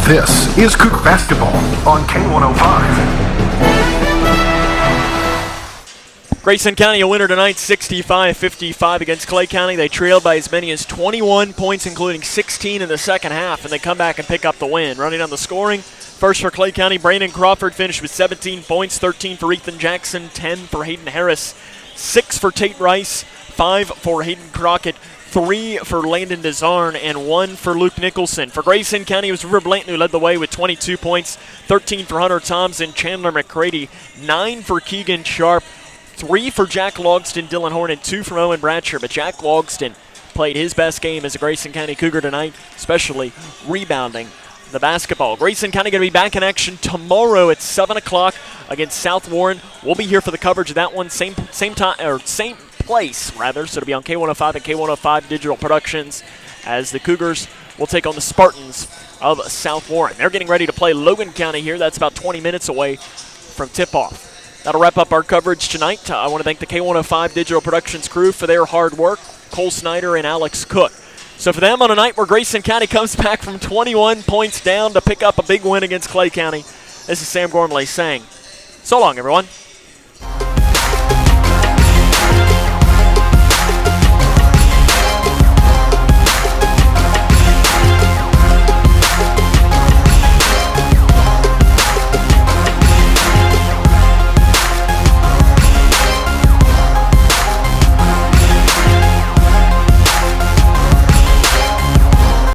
This is Cougar Basketball on K105. Grayson County a winner tonight, 65-55 against Clay County. They trailed by as many as 21 points, including 16 in the second half, and they come back and pick up the win. Running on the scoring, first for Clay County, Brandon Crawford finished with 17 points, 13 for Ethan Jackson, 10 for Hayden Harris, 6 for Tate Rice, 5 for Hayden Crockett, 3 for Landon Desarn, and 1 for Luke Nicholson. For Grayson County, it was River Blanton who led the way with 22 points, 13 for Hunter Thompson, Chandler McCready, 9 for Keegan Sharp, 3 for Jack Logston, Dylan Horn, and 2 from Owen Bratcher. But Jack Logston played his best game as a Grayson County Cougar tonight, especially rebounding the basketball. Grayson County going to be back in action tomorrow at 7 o'clock against South Warren. We'll be here for the coverage of that one, same time, or same place rather, so it'll be on K105 and K105 Digital Productions as the Cougars will take on the Spartans of South Warren. They're getting ready to play Logan County here. That's about 20 minutes away from tip-off. That'll wrap up our coverage tonight. I want to thank the K105 Digital Productions crew for their hard work, Cole Snyder and Alex Cook. So for them on a night where Grayson County comes back from 21 points down to pick up a big win against Clay County, this is Sam Gormley saying, so long, everyone.